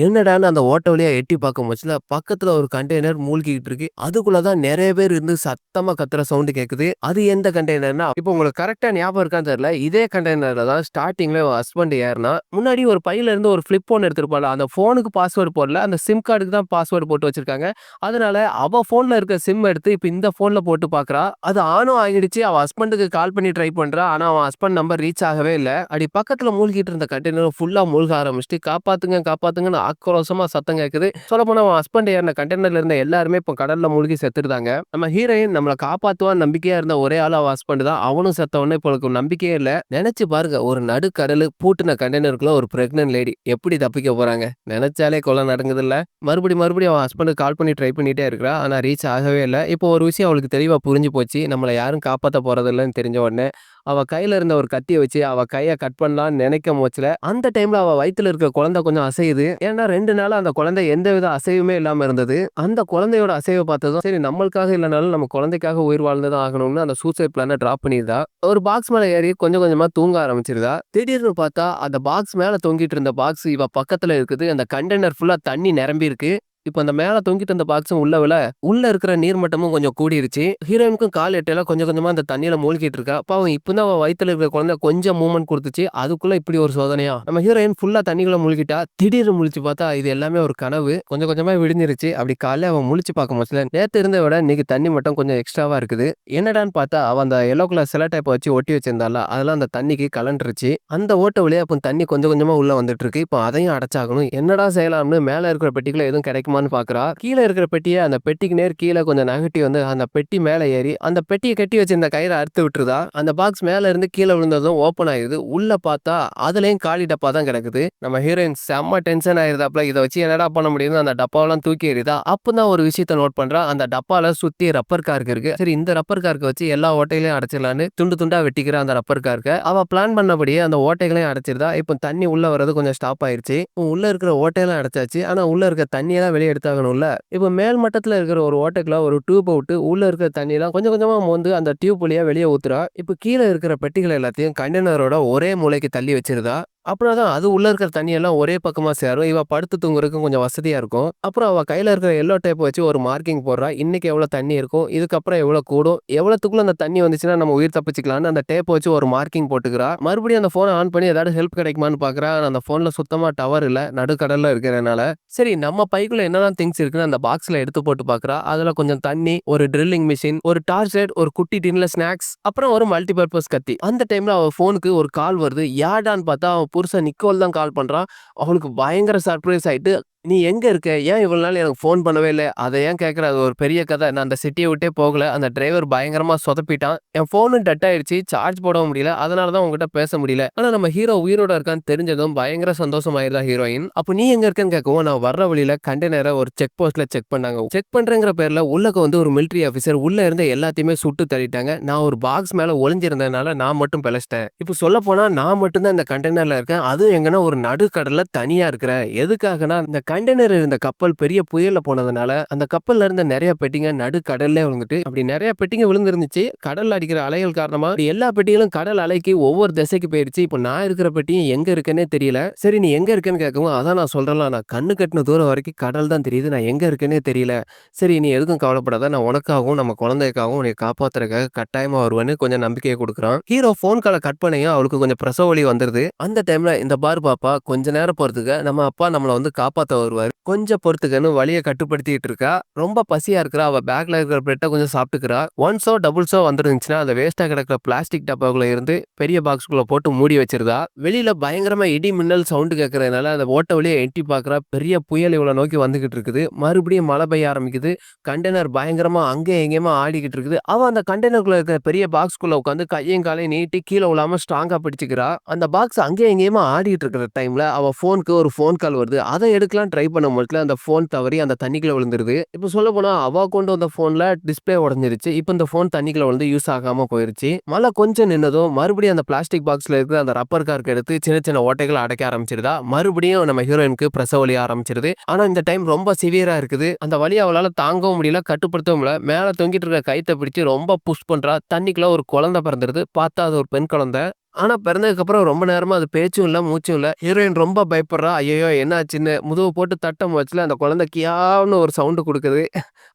என்னடான்னு அந்த ஓட்ட வழியா எட்டி பார்க்கும் பட்சத்துல பக்கத்துல ஒரு கண்டெய்னர் மூழ்கிட்டு இருக்கு. அதுக்குள்ள தான் நெறைய பேர் இருந்து சத்தமா கத்துற சவுண்ட் கேட்குது. அது எந்த கண்டெய்னர்னா, இப்போ உங்களுக்கு கரெக்ட்டா ஞாபகம் இருக்கான்னு தெரியல. இதே கண்டெய்னர்ல தான் ஸ்டார்ட்டிங்ல அவ ஹஸ்பண்ட் ஏறுனா, முன்னாடி ஒரு பையில இருந்து ஒரு ஃபிளிப் ஃபோன் எடுத்திருப்பாள்ல. அந்த ஃபோனுக்கு பாஸ்வேர்ட் போடல. அந்த சிம் கார்டுக்கு தான் பாஸ்வேர்ட் போட்டு வச்சிருக்காங்க. அதனால அவ ஃபோன்ல இருக்க சிம் எடுத்து இப்ப இந்த ஃபோன்ல போட்டு பார்க்குறா. அது ஆனும் ஆகிடுச்சு. அவ ஹஸ்பண்டுக்கு கால் பண்ணி ட்ரை பண்றா. ஆனா அவன் ஹஸ்பண்ட் நம்பர் ரீச் ஆகவே இல்ல. அப்படி பக்கத்துல மூழ்கிட்டு இருந்த கண்டெய்னர் ஃபுல்லா மூழ்க ஆரம்பிச்சுட்டு, காப்பாத்துங்க காப்பாத்துங்கன்னு ஆக்ரோஷமா சத்தம் கேட்குது. சொல்லப்போனா அவன் ஹஸ்பண்ட் ஏறுன கண்டெய்னர்ல இருந்த எல்லாருமே இப்ப கடல்ல மூழ்கி செத்துருந்தாங்க. நம்ம ஹீரோயின் நம்மள காப்பாத்துவான்னு நம்பிக்கையா இருந்த ஒரே ஆள் அவ ஹஸ்பண்ட் தான். அவனும் செத்த உடனே இப்ப அவளுக்கு நம்பிக்கையே இல்ல. நெனச்சு பாருங்க, ஒரு நடுக்கடலு பூட்டுன கண்டெய்னருக்குள்ள ஒரு பிரெக்னன்ட் லேடி எப்படி தப்பிக்க போறாங்க? நெனச்சாலே கொலை நடுங்குதுல்ல. மறுபடியும் அவன் ஹஸ்பண்டுக்கு கால் பண்ணி ட்ரை பண்ணிட்டே இருக்கிறா. ஆனா ரீச் ஆகவே இல்ல. இப்போ ஒரு விஷயம் அவளுக்கு தெளிவா புரிஞ்சு போச்சு. நம்மள யாரும் காப்பாத்த போறதில்லன்னு தெரிஞ்ச உடனே, அவ கையில இருந்த ஒரு கத்திய வச்சு அவ கைய கட் பண்ணலான்னு நெனைக்கும் போச்சுல, அந்த டைம்ல அவ வயித்துல இருக்க குழந்தை கொஞ்சம் அசையுது. ஏன்னா 2 நாளா அந்த குழந்தை எந்தவித அசைவுமே இல்லாம இருந்தது. அந்த குழந்தையோட அசைவ பார்த்ததும், சரி நம்மளுக்காக இல்லனாலும் நம்ம குழந்தைக்காக உயிர் வாழ்ந்து தான் ஆகணும்னு அந்த சூசைட் பிளான டிராப் பண்ணிருதா. ஒரு பாக்ஸ் மேல ஏறி கொஞ்சம் கொஞ்சமா தூங்க ஆரம்பிச்சிருதா. திடீர்னு பார்த்தா அந்த பாக்ஸ் மேல தொங்கிட்டு இருந்த பாக்ஸ் இவ பக்கத்துல இருக்குது. அந்த கண்டெய்னர் ஃபுல்லா தண்ணி நிரம்பி இருக்கு. இப்ப அந்த மேல தொங்கிட்டு இருந்த பாக்ஸும் உள்ள விழ, உள்ள இருக்கிற நீர் மட்டமும் கொஞ்சம் கூடிருச்சு. ஹீரோயினுக்கும் கால் எட்டையில கொஞ்சம் கொஞ்சமா அந்த தண்ணீல மூழ்கிட்டு இருக்கா. பாவம் இப்பதான் அவ வயித்துல இருக்கிற குழந்தை கொஞ்சம் மூவ்மெண்ட் குடுத்துச்சு. அதுக்குள்ள இப்படி ஒரு சோதனையா? நம்ம ஹீரோயின் ஃபுல்லா தண்ணிக்குள்ள மூழ்கிட்டா. திடீர்னு முழிச்சு பார்த்தா இது எல்லாமே ஒரு கனவு. கொஞ்சம் கொஞ்சமா விடிஞ்சிருச்சு. அப்படி காலைல அவ முழிச்சு பார்க்கும் போதுல, நேத்து இருந்தத விட இன்னைக்கு தண்ணி மட்டம் கொஞ்சம் எக்ஸ்ட்ராவா இருக்குது. என்னடான்னு பார்த்தா அவ அந்த எல்லோ கலர் செல்லோ டேப்ப வச்சு ஒட்டி வச்சிருந்தால்ல, அதெல்லாம் அந்த தண்ணிக்கு கலண்டுருச்சு. அந்த ஓட்ட வழியா இப்ப தண்ணி கொஞ்சம் கொஞ்சமா உள்ள வந்துட்டு இருக்கு. இப்ப அதையும் அடைச்சாகணும். என்னடா செய்யலாம்னு மேல இருக்கிற பெட்டிக்குள்ள எதுவும் கிடைக்குமான்னு பார்க்குறா. கீழ இருக்கிற பெட்டிய அந்த பெட்டிக்கு நேர் கீழ கொஞ்சம் நகட்டி வந்து அந்த பெட்டி மேல ஏறி, அந்த பெட்டிய கட்டி வச்சிருந்த கயிற அறுத்து விட்டுருதா. அந்த பாக்ஸ் மேல இருந்து கீழ விழுந்ததும் ஓப்பன் ஆயிருது. உள்ள பார்த்தா அதுலயும் காலி டப்பா தான் கிடக்குது. நம்ம ஹீரோயின் செம்ம டென்ஷன் ஆயிருதாப்ல. இத வச்சு என்னடா பண்ண முடியும்னு அந்த டப்பாவெல்லாம் தூக்கி எறியுதா. அப்பதான் ஒரு விஷயத்த நோட் பண்றா. அந்த டப்பால சுத்தி ரப்பர் கார்க் இருக்கு. சரி இந்த ரப்பர் கார்க்க வச்சு எல்லா ஓட்டைகளையும் அடைச்சிடலான்னு துண்டு துண்டா வெட்டிக்கிறா அந்த ரப்பர் கார்க்க. அவ பிளான் பண்ணபடியே அந்த ஓட்டைகளையும் அடைச்சிருதா. இப்ப தண்ணி உள்ள வர்றது கொஞ்சம் ஸ்டாப் ஆயிருச்சு. உள்ள இருக்கிற ஓட்டையெல்லாம் அடைச்சாச்சு. ஆனா உள்ள இருக்க தண்ணியெல்லாம் வெளிய எடுத்தாகணும்ல. இப்ப மேல் மட்டத்துல இருக்கிற ஒரு ஓட்டைக்குள்ள ஒரு டியூப விட்டு உள்ள இருக்கிற தண்ணியெல்லாம் கொஞ்சம் கொஞ்சமா மோந்து அந்த டியூப் வழியா வெளிய ஊத்துறா. இப்ப கீழ இருக்கிற பெட்டிகள் எல்லாத்தையும் கண்டெய்னரோட ஒரே மூலைக்கு தள்ளி வச்சிருதா. அப்புறம் தான் அது உள்ள இருக்கிற தண்ணி எல்லாம் ஒரே பக்கமா சேரும். இவ படுத்து தூங்குறதுக்கும் கொஞ்சம் வசதியா இருக்கும். அப்புறம் அவ கையில இருக்கிற எல்லோ டேப் வச்சு ஒரு மார்க்கிங் போடுறா. இன்னைக்கு எவ்வளவு தண்ணி இருக்கும், இதுக்கப்புறம் எவ்வளவு கூடும், எவ்வளவுக்குள்ள அந்த தண்ணி வந்துச்சுன்னா நம்ம உயிர் தப்பிச்சுக்கலாம்னு அந்த டேப் வச்சு ஒரு மார்க்கிங் போட்டுக்கிறா. மறுபடியும் அந்த போனை ஆன் பண்ணி ஏதாவது ஹெல்ப் கிடைக்குமான்னு பாக்குறா. ஆனா அந்த போன்ல சுத்தமா டவர் இல்ல, நடுக்கடல்ல இருக்கிறதுனால. சரி நம்ம பைக்குள்ள என்னெல்லாம் திங்ஸ் இருக்குன்னு அந்த பாக்ஸ்ல எடுத்து போட்டு பாக்குறா. அதுல கொஞ்சம் தண்ணி, ஒரு ட்ரில்லிங் மிஷின், ஒரு டார்ச் லைட், ஒரு குட்டி டின்ல ஸ்நாக்ஸ், அப்புறம் ஒரு மல்டிபர்பஸ் கத்தி. அந்த டைம்ல அவ போனுக்கு ஒரு கால் வருது. யார்டான்னு பார்த்தா அவ புருஷன் நிக்கோல் தான் கால் பண்றான். அவளுக்கு பயங்கர சர்ப்ரைஸ் ஆயிட்டு, "நீ எங்க இருக்க? ஏன் இவ்வளவு நாள் எனக்கு ஃபோன் பண்ணவே இல்ல?" அத ஏன் கேட்குற? அது ஒரு பெரிய கதை. நான் அந்த சிட்டிய விட்டே போகல. அந்த டிரைவர் பயங்கரமா சொதப்பிட்டான். என் ஃபோனும் டெட் ஆயிடுச்சு. சார்ஜ் போடவும் முடியல. அதனால தான் உன்கிட்ட பேச முடியல. ஆனா நம்ம ஹீரோ உயிரோட இருக்கான்னு தெரிஞ்சதும் பயங்கர சந்தோஷமாயிருதா ஹீரோயின். அப்ப நீ எங்க இருக்கன்னு கேட்கவும், நான் வர்ற வழியில கண்டெய்னர ஒரு செக் போஸ்ட்ல செக் பண்ணாங்க. செக் பண்றேங்கிற பேர்ல உள்ளக்க வந்து ஒரு மிலிட்டரி ஆபீசர் உள்ள இருந்த எல்லாத்தையுமே சுட்டு தள்ளிட்டாங்க. நான் ஒரு பாக்ஸ் மேல ஒளிஞ்சிருந்ததுனால நான் மட்டும் பிழைச்சிட்டேன். இப்ப சொல்லப்போனா நான் மட்டும் தான் இந்த கண்டெய்னர்ல இருக்கேன். அதுவும் எங்கன்னா ஒரு நடுக்கடல்ல தனியா இருக்கிறேன். எதுக்காகனா இந்த கண்டெய்னர் இருந்த கப்பல் பெரிய புயல்ல போனதுனால அந்த கப்பல்ல இருந்த நிறைய பெட்டிங்க நடுக்கடல்ல விழுந்துட்டு அப்படி நிறைய பெட்டிங்க விழுந்திருந்துச்சு. கடல்ல அடிக்கிற அலைகள் காரணமா இப்படி எல்லா பெட்டிகளும் கடல் அலைக்கு ஒவ்வொரு திசைக்கு போயிருச்சு. இப்ப நான் இருக்கிற பெட்டியும் எங்க இருக்குன்னே தெரியல. சரி நீ எங்க இருக்கேன்னு கேட்கவும், அதான் நான் சொல்றேன்ல, நான் கண்ணு கட்டின தூரம் வரைக்கும் கடல் தான் தெரியுது. நான் எங்க இருக்கேன்னே தெரியல. சரி நீ எதுக்கும் கவலைப்படாத. நான் உனக்காகவும் நம்ம குழந்தைக்காகவும் உன்னை காப்பாத்துறதுக்காக கட்டாயமா வருவேன்னு கொஞ்சம் நம்பிக்கையை கொடுக்குறான். ஹீரோ போன் காலை கட் பண்ணியும் அவளுக்கு கொஞ்சம் பிரசவ வலி வந்துருது. அந்த டைம்ல இந்த பார் பாப்பா கொஞ்ச நேரம் போறதுக்கு நம்ம அப்பா நம்மள வந்து காப்பாத்த வருவாரு. கொஞ்சம் பொறுத்துக்கன்னு வலிய கட்டுப்படுத்திட்டு இருக்கா. ரொம்ப பசியா இருக்கிறா. அவ பேக்ல இருக்கிற பிரெட்ட கொஞ்சம் சாப்பிட்டுக்கிறா. ஒன்ஸோ டபுள்ஸோ வந்துருந்துச்சுன்னா, அந்த வேஸ்ட்டா கிடக்கிற பிளாஸ்டிக் டப்பாக்குள்ள இருந்து பெரிய பாக்ஸ்க்குள்ள போட்டு மூடி வச்சிருதா. வெளியில பயங்கரமா இடி, மின்னல் சவுண்ட் கேட்கறதுனால அந்த ஓட்ட வழியா எட்டி பார்க்கிறா. பெரிய புயல் இவள நோக்கி வந்துகிட்டு இருக்குது. மறுபடியும் மழை பெய்ய ஆரம்பிக்குது. கண்டெய்னர் பயங்கரமா அங்கேயும் இங்கேயுமா ஆடிக்கிட்டு இருக்குது. அவ அந்த கண்டெய்னருக்குள்ள இருக்கிற பெரிய பாக்ஸ்க்குள்ள உட்காந்து கையும் காலையும் நீட்டி கீழ விழாம ஸ்ட்ராங்கா பிடிச்சுக்கிறா. அந்த பாக்ஸ் அங்கேயும் இங்கேயுமா ஆடிட்டு இருக்கிற டைம்ல அவ ஃபோனுக்கு ஒரு ஃபோன் கால் வருது. அத எடுக்கலாம் ட்ரை பண்ணும்போது அந்த ஃபோன் தவறி அந்த தண்ணிக்குள்ள விழுந்துருது. இப்ப சொல்லப்போனா அவ கொண்டு வந்த ஃபோன்ல டிஸ்ப்ளே உடைஞ்சிருச்சு. இப்ப இந்த ஃபோன் தண்ணிக்குள்ள விழுந்து யூஸ் ஆகாம போயிருச்சு. மழை கொஞ்சம் நின்னதும் மறுபடியும் அந்த பிளாஸ்டிக் பாக்ஸ்ல இருக்கிற அந்த ரப்பர் கார்க் எடுத்து சின்ன சின்ன ஓட்டைகள அடைக்க ஆரம்பிச்சிருதா. மறுபடியும் நம்ம ஹீரோயினுக்கு பிரசவ வலி ஆரம்பிச்சிருது. ஆனா இந்த டைம் ரொம்ப சிவியரா இருக்குது. அந்த வலிய அவளால தாங்கவும் முடியல, கட்டுப்படுத்தவும் முடியல. மேல தொங்கிட்டு இருக்க கயித்த பிடிச்சு ரொம்ப புஷ் பண்றா. தண்ணிக்குள்ள ஒரு குழந்தை பிறந்துருது. பார்த்தா அது ஒரு பெண் குழந்தை. ஆனா பிறந்ததுக்கு அப்புறம் ரொம்ப நேரமா அது பேச்சும் இல்ல, மூச்சும் இல்ல. ஹீரோயின் ரொம்ப பயப்படுறா. ஐயய்யோ! என்ன ஆச்சுன்னு முதுகு போட்டு தட்டும்போதுல அந்த குழந்தை கியான்னு ஒரு சவுண்ட் குடுக்குது.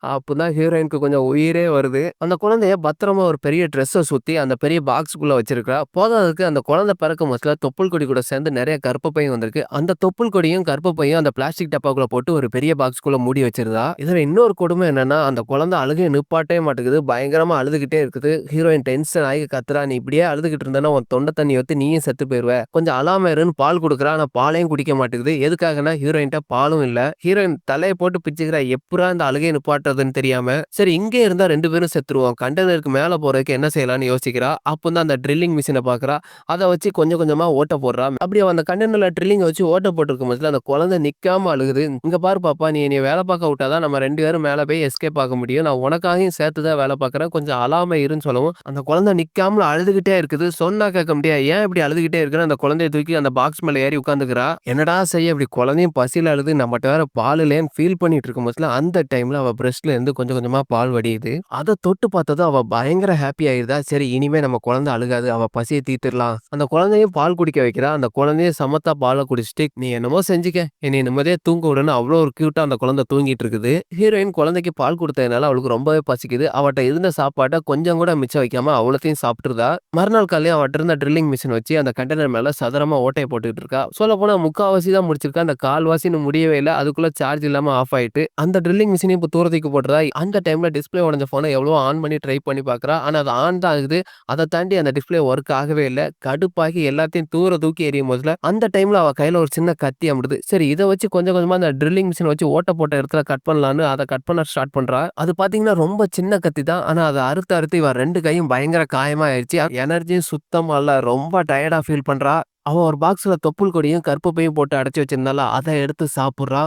அப்பதான் ஹீரோயினுக்கு கொஞ்சம் உயிரே வருது. அந்த குழந்தைய பத்திரமா ஒரு பெரிய ட்ரெஸ்ஸ சுத்தி அந்த பெரிய பாக்ஸ்க்குள்ள வச்சிருக்கா. போதாததுக்கு அந்த குழந்தை பிறக்கும் போதுல தொப்புள் கொடி கூட சேர்ந்து நெறைய கர்ப்பப்பையும் வந்திருக்கு. அந்த தொப்புள் கொடியும், கர்ப்பப்பையும் அந்த பிளாஸ்டிக் டப்பாக்குள்ள போட்டு ஒரு பெரிய பாக்ஸ்க்குள்ள மூடி வச்சிருந்தா. இதுல இன்னொரு கொடுமை என்னன்னா, அந்த குழந்தை அழுகைய நிப்பாட்டவே மாட்டேங்குது. பயங்கரமா அழுதுகிட்டே இருக்குது. ஹீரோயின் டென்ஷன் ஆகி கத்துறா, "நீ இப்படியே அழுதுகிட்டு இருந்தேன்னா உன் தொண்டை தண்ணி வத்தி நீயும் செத்து போயிருவ. கொஞ்சம் அழாம இருன்னு" பால் குடுக்குறா. ஆனா பாலையும் குடிக்க மாட்டேங்குது. எதுக்காகன்னா ஹீரோயின்ட்ட பாலும் இல்ல. ஹீரோயின் தலைய போட்டு பிச்சுக்கிறா. எப்புட்றா இந்த அழுகைய நிப்பாட்டுறதுன்னு தெரியாம. சரி இங்கே இருந்தா 2 பேரும் செத்துருவோம். கண்டெய்னருக்கு மேல போறதுக்கு என்ன செய்யலாம்னு யோசிக்கிறா. அப்பதான் அந்த ட்ரில்லிங் மிஷின பார்க்குறா. அத வச்சு கொஞ்சம் கொஞ்சமா ஓட்ட போடுறா. அப்படி அவ அந்த கண்டெய்னர்ல ட்ரில்லிங்க வச்சு ஓட்ட போட்டுருக்கும் போதுல அந்த குழந்தை நிக்காம அழுகுது. "இங்க பாரு பாப்பா, நீ என்னைய வேல பார்க்க விட்டா தான் நம்ம 2 பேரும் மேல போய் எஸ்கேப் ஆக முடியும். நான் உனக்காகவும் சேர்த்து தான் வேல பார்க்குறேன். கொஞ்சம் அழாம இருன்னு" சொல்லவும், அந்த குழந்தை நிக்காம அழுதுகிட்டே இருக்குது. சொன்னா கேட்க முடியாது. ஏன் இப்படி அழுதுகிட்டே இருக்குன்னு அந்த குழந்தைய தூக்கி அந்த பாக்ஸ் மேல ஏறி உட்காந்துக்கிறா. என்னடா செய்ய, இப்படி குழந்தையும் பசியில அழுது நம்மட்ட வேற பால் இல்லையேன்னு ஃபீல் பண்ணிட்டு இருக்கும் போதுல அந்த டைம்ல அவ பிரஸ்ட்ல இருந்து கொஞ்சம் கொஞ்சமா பால் வடியுது. அத தொட்டு பார்த்ததும் அவ பயங்கர ஹாப்பி ஆயிருதா. சரி இனிமே நம்ம குழந்தை அழுகாது. அவ பசிய தீர்த்துடலாம். அந்த குழந்தையும் பால் குடிக்க வைக்கிறா. அந்த குழந்தையும் சமத்தா பால குடிச்சிட்டு, "நீ என்னமோ செஞ்சுக்க. என்னைய நிம்மதியா தூங்க விடுன்னு" அவ்ளோ ஒரு கியூட்டா அந்த குழந்தை தூங்கிட்டு இருக்குது. ஹீரோயின் குழந்தைக்கு பால் குடுத்ததுனால அவளுக்கு ரொம்பவே பசிக்குது. அவட்ட இருந்த சாப்பாட்ட கொஞ்சம் கூட மிச்சம் வைக்காம அவ்வளத்தையும் சாப்பிட்டுருதா. மறுநாள் காலையில அவட்ட இருந்த ட்ரில்லிங் மிஷின் வச்சு அந்த கண்டெய்னர் மேல சதுரமா ஓட்டைய போட்டுட்டு இருக்கா. சொல்லப்போனா முக்காவாசி தான் முடிச்சிருக்கா. அந்த கால்வாசி இன்னும் முடியவே இல்ல. அதுக்குள்ள சார்ஜ் இல்லாம ஆஃப் ஆயிட்டு, அந்த ட்ரில்லிங் மிஷினையும் இப்ப தூர தூக்கி போட்டுறா. அந்த டைம்ல டிஸ்ப்ளே உடைஞ்ச ஃபோன எவ்வளவோ ஆன் பண்ணி ட்ரை பண்ணி பார்க்குறா. ஆனா அது ஆன் தான் ஆகுது. அத தாண்டி அந்த டிஸ்ப்ளே ஒர்க் ஆகவே இல்ல. கடுப்பாகி எல்லாத்தையும் தூர தூக்கி எறியும்போதுல, அந்த டைம்ல அவ கையில ஒரு சின்ன கத்தி அம்புடுது. சரி இத வச்சு கொஞ்சம் கொஞ்சமா அந்த ட்ரில்லிங் மிஷின வச்சு ஓட்ட போட்ட இடத்துல கட் பண்ணலான்னு அத கட் பண்ண ஸ்டார்ட் பண்றா. அது பார்த்தீங்கன்னா ரொம்ப சின்ன கத்தி தான். ஆனா அத அறுத்து அறுத்து இவ 2 கையும் பயங்கர காயமா ஆயிருச்சு. எனர்ஜியும் சுத்தமா இல்ல. ரொம்ப டயர்டா ஃபீல் பண்றா. அவ ஒரு பாக்ஸ்ல தொப்புள் கொடியும், கர்ப்பப்பையும் போட்டு அடைச்சு வச்சிருந்தாளா, அத எடுத்து சாப்பிடுறா.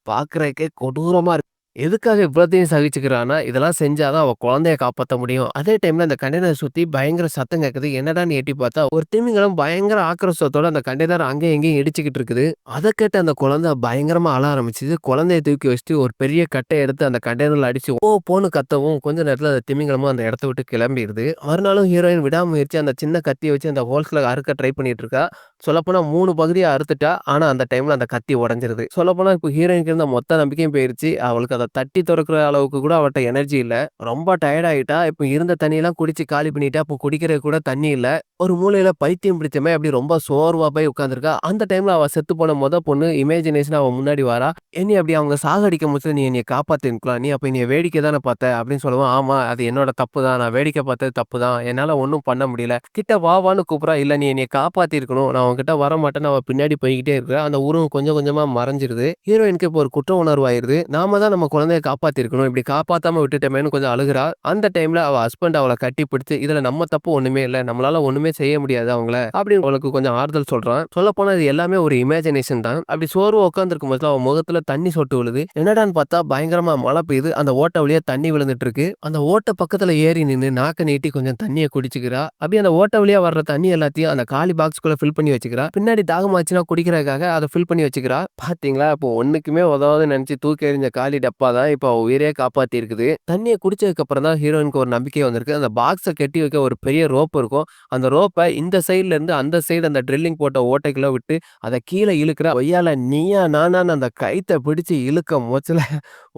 பார்க்கறதுக்கே கொடூரமா இருக்கு. எதுக்காக இவ்வளத்தையும் சகிச்சுக்கிறான்னா, இதெல்லாம் செஞ்சா தான் அவ குழந்தைய காப்பாத்த முடியும். அதே டைம்ல அந்த கண்டெய்னர சுத்தி பயங்கர சத்தம் கேட்குது. என்னடான்னு எட்டி பார்த்தா, ஒரு திமிங்கலம் பயங்கர ஆக்ரோஷத்தோட அந்த கண்டெய்னர் அங்கேயும் இங்கேயும் இடிச்சுக்கிட்டு இருக்குது. அத கேட்டு அந்த குழந்தை பயங்கரமா அழ ஆரம்பிச்சுது. குழந்தைய தூக்கி வச்சுட்டு ஒரு பெரிய கட்டைய எடுத்து அந்த கண்டெய்னர்ல அடிச்சு ஓ போன்னு கத்தவும், கொஞ்ச நேரத்துல அந்த திமிங்கலமும் அந்த இடத்த விட்டு கிளம்பிருது. மறுநாளும் ஹீரோயின் விடாமுயற்சி அந்த சின்ன கத்திய வச்சு அந்த ஹோல்ஸ்ல அறுக்க ட்ரை பண்ணிட்டு இருக்கா. சொல்லப்போனா 3 பகுதியா அறுத்துட்டா. ஆனா அந்த டைம்ல அந்த கத்தி உடைஞ்சிருது. சொல்லப்போனா இப்ப ஹீரோயினுக்கு இருந்த மொத்த நம்பிக்கையும் போயிருச்சு. அவளுக்கு அத தட்டி தொறக்குற அளவுக்கு கூட அவட்ட எனர்ஜி இல்ல. ரொம்ப டயர்ட் ஆயிட்டா. இப்ப இருந்த தண்ணியெல்லாம் குடிச்சு காலி பண்ணிட்டா. இப்ப குடிக்கிறதுக்கு கூட தண்ணி இல்ல. ஒரு மூலையில பைத்தியம் பிடிச்ச மாரி அப்படியே ரொம்ப சோர்வா போய் உட்கார்ந்திருக்கா. அந்த டைம்ல அவ செத்து போன பொண்ணு இமேஜினேஷனா அவ முன்னாடி வாரா. "என்னைய அப்படி அவங்க சாகடிக்கும் போது நீ என்னைய காப்பாத்திருக்கலாம். நீ அப்ப என்னைய வேடிக்கை தானே பார்த்த" அப்படின்னு சொல்லவும், "ஆமா அது என்னோட தப்பு தான். நான் வேடிக்கை பார்த்தது தப்பு தான். என்னால ஒண்ணும் பண்ண முடியல." கிட்ட வா வான்னு கூப்பிடுறா. "இல்ல நீ என்னைய காப்பாத்தியிருக்கணும். நான் உன்கிட்ட வரமாட்டேன்னு" அவ பின்னாடி போய்க்கிட்டே இருக்கா. அந்த உருவம் கொஞ்சம் கொஞ்சமா மறைஞ்சிருது. ஹீரோயினுக்கு இப்போ ஒரு குற்ற உணர்வு ஆயிருது. நாம தான் நம்ம குழந்தைய காப்பாத்தியிருக்கணும். இப்படி காப்பாத்தாம விட்டுட்டோமேன்னு கொஞ்சம் அழுகுறா. அந்த டைம்ல அவ ஹஸ்பண்ட் அவள கட்டி பிடிச்சு, "இதுல நம்ம தப்பு ஒண்ணுமே இல்ல. நம்மளால ஒண்ணுமே செய்ய முடியாது அவங்கள" அப்படின்னு அவளுக்கு கொஞ்சம் ஆறுதல் சொல்றான். சொல்லப்போனா இது எல்லாமே ஒரு இமேஜினேஷன் தான். அப்படி சோர்வா உட்கார்ந்திருக்கும் போதுல அவ முகத்துல தண்ணி சொட்டு விழுது. என்னடான்னு பார்த்தா பயங்கரமா மழை பெய்யுது. அந்த ஓட்டை வழியா தண்ணி விழுந்துட்டு இருக்கு. அந்த ஓட்டை பக்கத்துல ஏறி நின்னு நாக்க நீட்டி கொஞ்சம் தண்ணிய குடிச்சுக்கிறா. அப்படியே அந்த ஓட்டை வழியா வர்ற தண்ணி எல்லாத்தையும் அந்த காலி பாக்ஸ்க்குள்ள ஃபில் பண்ணி வச்சுக்கிறா. பின்னாடி தாகமாச்சுன்னா குடிக்கிறதுக்காக அத ஃபில் பண்ணி வச்சுக்கிறா. பாத்தீங்களா, இப்போ ஒண்ணுக்குமே உதவாதுன்னு நினைச்சு தூக்கி எறிஞ்ச காலி டப்பா டப்பா தான் இப்ப அவ உயிரையே காப்பாத்தியிருக்குது. தண்ணிய குடிச்சதுக்கு அப்புறம் தான் ஹீரோயினுக்கு ஒரு நம்பிக்கை வந்திருக்கு. அந்த பாக்ஸ கட்டி வைக்க ஒரு பெரிய ரோப் இருக்கும். அந்த ரோப்ப இந்த சைடுல இருந்து அந்த சைடு அந்த ட்ரில்லிங் போட்ட ஓட்டைக்குள்ள விட்டு, அத கீழ இழுக்கிறா. கொய்யால நீயா நானான்னு அந்த கயித்த பிடிச்சு இழுக்க மொச்சல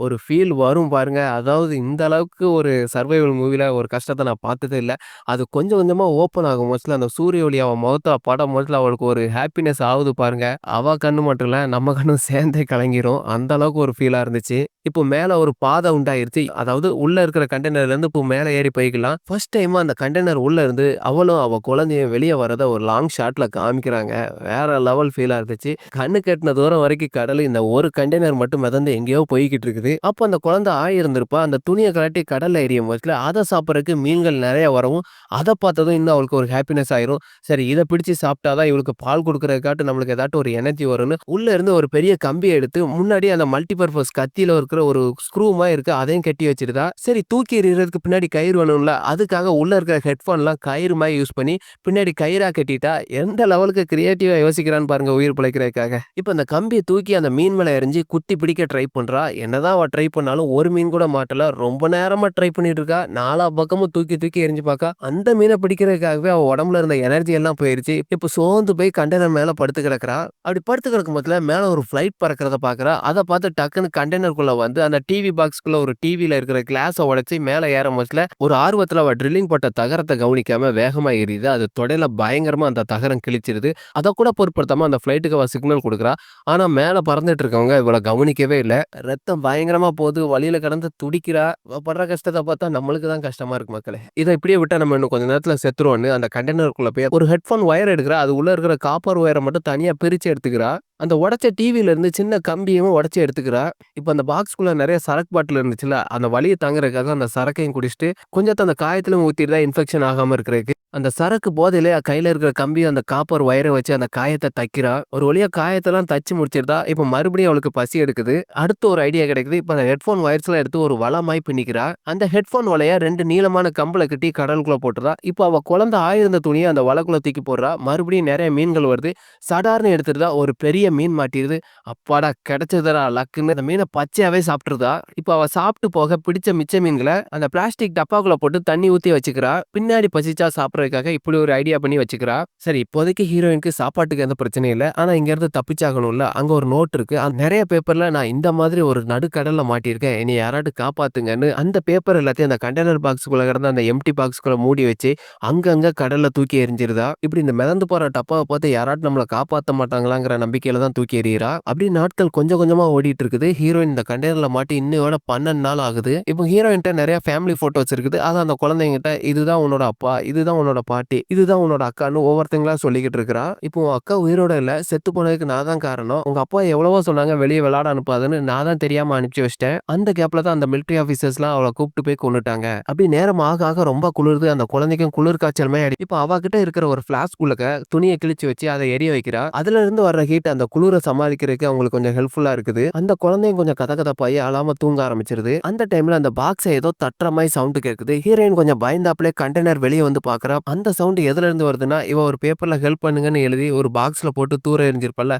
ஒரு ஃபீல் வரும் பாருங்க. அதாவது இந்த அளவுக்கு ஒரு சர்வைவல் மூவில ஒரு கஷ்டத்த நான் பார்த்ததே இல்ல. அது கொஞ்சம் கொஞ்சமா ஓப்பன் ஆகும் மோஸ்ட்லி அந்த சூரிய ஒளி அவ முகத்துல படும் மோஸ்ட்ல அவளுக்கு ஒரு ஹாப்பினஸ் ஆவுது பாருங்க. அவ கண்ணு மட்டும் இல்ல, நம்ம கண்ணும் சேர்ந்தே கலங்கிரும். அந்த அளவுக்கு ஒரு ஃபீலா இருந்துச்சு. இப்போ மேல ஒரு பாதை உண்டாயிருச்சு. அதாவது உள்ள இருக்கிற கண்டெய்னர்ல இருந்து இப்போ மேல ஏறி போய்க்கலாம். ஃபர்ஸ்ட் டைமா அந்த கண்டெய்னர் உள்ள இருந்து அவளும் அவ குழந்தையும் வெளிய வரத ஒரு லாங் ஷாட்ல காமிக்கிறாங்க. வேற லெவல் ஃபீலா இருந்துச்சு. கண்ணு கெட்டுன தூரம் வரைக்கும் கடலு இந்த ஒரு கண்டெய்னர் மட்டும் மிதந்து எங்கேயோ போய்க்கிட்டு இருக்குது. அப்ப அந்த குழந்தை ஆயிருந்திருப்பா. அந்த துணிய கழட்டி கடல்ல எறியும் போதுல அத சாப்பிடறதுக்கு மீன்கள் நெறைய வரவும், அத பார்த்ததும் இன்னும் அவளுக்கு ஒரு ஹாப்பினஸ் ஆயிரும். சரி இத பிடிச்சு சாப்பிட்டா தான் இவளுக்கு பால் குடுக்கறதுக்காட்டும் நம்மளுக்கு ஏதாட்டும் ஒரு எனர்ஜி வரும்னு, உள்ள இருந்து ஒரு பெரிய கம்பிய எடுத்து முன்னாடி அந்த மல்டி பர்ப்பஸ் கத்தியில இருக்கிற ஒரு ஸ்க்ரூ மாரி இருக்கு. அதையும் கட்டி வச்சிருந்தா. சரி தூக்கி எறியறதுக்கு பின்னாடி கயிறு வேணும்ல. அதுக்காக உள்ள இருக்கிற ஹெட்ஃபோன்லாம் கயிறு மாரி யூஸ் பண்ணி பின்னாடி கயிறா கட்டிட்டா. எந்த லெவலுக்கு கிரியேட்டிவா யோசிக்கிறான்னு பாருங்க உயிர் பிழைக்கிறதுக்காக. இப்ப அந்த கம்பிய தூக்கி அந்த மீன் மேல எறிஞ்சு குத்தி பிடிக்க ட்ரை பண்றா. என்னதான் அவ ட்ரை பண்ணாலும் ஒரு மீன் கூட மாட்டல. ரொம்ப நேரமா ட்ரை பண்ணிட்டு இருக்கா. நாலா பக்கமும் தூக்கி தூக்கி எறிஞ்சு பாக்கா. அந்த மீன பிடிக்கிறதுக்காகவே அவ உடம்புல இருந்த எனர்ஜி எல்லாம் போயிருச்சு. இப்ப சோர்ந்து போய் கண்டெய்னர் மேல படுத்து கிடக்குறா. அப்படி படுத்து கிடக்கும் போதுல மேல ஒரு ஃப்ளைட் பறக்கிறத பாக்குறா. அத பார்த்து டக்குன்னு கண்டெய்னருக்குள்ள வந்து அந்த டிவி பாக்ஸ்க்குள்ள ஒரு டிவில இருக்கிற கிளாஸ உடைச்சு மேல ஏறும் போதுல ஒரு ஆர்வத்துல அவ ட்ரில்லிங் போட்ட தகரத்த கவனிக்காம வேகமா எறியுது. அது தொடையில பயங்கரமா அந்த தகரம் கிழிச்சிருது. அத கூட பொருட்படுத்தாம அந்த ஃப்ளைட்டுக்கு அவ சிக்னல் குடுக்குறா. ஆனா மேல பறந்துட்டு இருக்கவங்க இவள கவனிக்கவே இல்ல. ரத்தம் பயங்கரமா போது. வலியில கிடந்து துடிக்கிறா. அவ படுற கஷ்டத்த பார்த்தா நம்மளுக்கு தான் கஷ்டமா இருக்கு மக்களே. இத இப்படியே விட்டா நம்ம இன்னும் கொஞ்ச நேரத்துல செத்துருவோம்னு அந்த கண்டெய்னருக்குள்ள போய் ஒரு ஹெட்ஃபோன் ஒயர் எடுக்குறா. அது உள்ள இருக்கிற காப்பர் ஒயர மட்டும் தனியா பிரிச்சு எடுத்துக்கிறா. அந்த உடைச்ச டிவில இருந்து சின்ன கம்பியும் உடைச்சு எடுத்துக்கிறா. இப்ப அந்த பாக்ஸ்க்குள்ள நெறைய சரக்கு பாட்டில் இருந்துச்சுல்ல, அந்த வலிய தாங்குறதுக்காக அந்த சரக்கையும் குடிச்சுட்டு, கொஞ்சத்த அந்த காயத்திலும் ஊத்திட்டு தான் இன்ஃபெக்ஷன் ஆகாம இருக்கிறதுக்கு. அந்த சரக்கு போதையிலே கையில இருக்கிற கம்பியும் அந்த காப்பர் ஒயர வச்சு அந்த காயத்த தைக்கிறா. ஒரு வழியா காயத்தெல்லாம் தச்சு முடிச்சிருந்தா. இப்ப மறுபடியும் அவளுக்கு பசி எடுக்குது. அடுத்து ஒரு ஐடியா கிடைக்குது. இப்ப அந்த ஹெட்ஃபோன் ஒயர்ஸ்லாம் எடுத்து ஒரு வல மாரி பின்னிக்கிறா. அந்த ஹெட்ஃபோன் வலைய 2 நீளமான கம்புல கட்டி கடலுக்குள்ள போட்டுறா. இப்ப அவ குழந்தை ஆயிருந்த துணிய அந்த வலைக்குள்ள தூக்கி போடுறா. மறுபடியும் நெறைய மீன்கள் வருது. சடார்ன்னு எடுத்துட்டுதா ஒரு பெரிய மீன் மாட்டிருது. அப்பாடா கிடைச்சதுடா லக்குன்னு அந்த மீன பச்சையாவே சாப்பிட்டுருதா. இப்ப அவ சாப்பிட்டு போக பிடிச்ச மிச்ச மீன்கள அந்த பிளாஸ்டிக் டப்பாக்குள்ள போட்டு தண்ணி ஊத்தி வச்சுக்கிறா. பின்னாடி பசிச்சா சாப்பிடுறதுக்காக இப்படி ஒரு ஐடியா பண்ணி வச்சுக்கிறா. சரி இப்போதைக்கு ஹீரோயினுக்கு சாப்பாட்டுக்கு எந்த பிரச்சனையும் இல்ல. ஆனா இங்க இருந்து தப்பிச்சாகணும்ல. அங்க ஒரு நோட் இருக்கு. நெறைய பேப்பர்ல நான் இந்த மாதிரி ஒரு நடுக்கடல்ல மாட்டியிருக்கேன். என்னைய யாராவது காப்பாத்துங்கன்னு அந்த பேப்பர் எல்லாத்தையும் அந்த கண்டெய்னர் பாக்ஸ்க்குள்ள கிடந்த அந்த எம்ப்டி பாக்ஸ்க்குள்ள மூடி வச்சு அங்கங்க கடல்ல தூக்கி எறிஞ்சிருதா. இப்படி இந்த மிதந்து போற டப்பாவ பார்த்து யாராவது நம்மள காப்பாத்த மாட்டாங்களாங்கிற நம்பிக்கையில தான் தூக்கி எறியறா. அப்படி நாட்கள் கொஞ்சம் கொஞ்சமா ஓடிட்டு இருக்குது. ஹீரோயின் இந்த கண்டெய்னர்ல மாட்டி இன்னையோட 12 நாள் ஆகுது. இப்போ ஹீரோயின்ட்ட நெறைய ஃபேமிலி போட்டோஸ் இருக்குது. அத அந்த குழந்தைங்ககிட்ட இதுதான் உன்னோட அப்பா, இதுதான் உன்னோட பாட்டி, இதுதான் உன்னோட அக்கான்னு ஒவ்வொருத்தங்களா சொல்லிக்கிட்டு இருக்கிறா. இப்போ உன் அக்கா உயிரோட இல்ல. செத்து போனதுக்கு நான் தான் காரணம். உங்க அப்பா எவ்வளவோ சொன்னாங்க வெளிய விளையாட அனுப்பாதன்னு. நான் தான் தெரியாம அனுப்பிச்சு வச்சுட்டேன். அந்த கேப்ல தான் அந்த மிலிட்டரி ஆபீசர்ஸ்லாம் அவள கூப்பிட்டு போய் கொன்னுட்டாங்க. அப்படி நேரம் ஆக ஆக ரொம்ப குளிருது. அந்த குழந்தைக்கும் குளிர் காய்ச்சல் மாரி இப்போ அவ கிட்ட இருக்கிற ஒரு ஃபிளாஸ்க்குள்ளக்க துணிய கிழிச்சு வச்சு அத எரிய வைக்கிறா. அதுல இருந்து வர்ற ஹீட் அந்த குளிர சமாளிக்கிறதுக்கு அவங்களுக்கு கொஞ்சம் ஹெல்ப்ஃபுல்லா இருக்குது. அந்த குழந்தையும் கொஞ்சம் கதகதப்பாயி அழாம தூங்க ஆரம்பிச்சிருது. அந்த டைம்ல அந்த பாக்ஸ ஏதோ தட்டுற மாரி சவுண்ட் கேக்குது. ஹீரோயின் கொஞ்சம் பயந்தாப்லே கண்டெய்னர் வெளிய வந்து பார்க்கறா. அந்த சவுண்ட் எதுல இருந்து வருதுன்னா, இவ ஒரு பேப்பர்ல ஹெல்ப் பண்ணுங்கன்னு எழுதி ஒரு பாக்ஸ்ல போட்டு தூர எறிஞ்சிருப்பால்ல.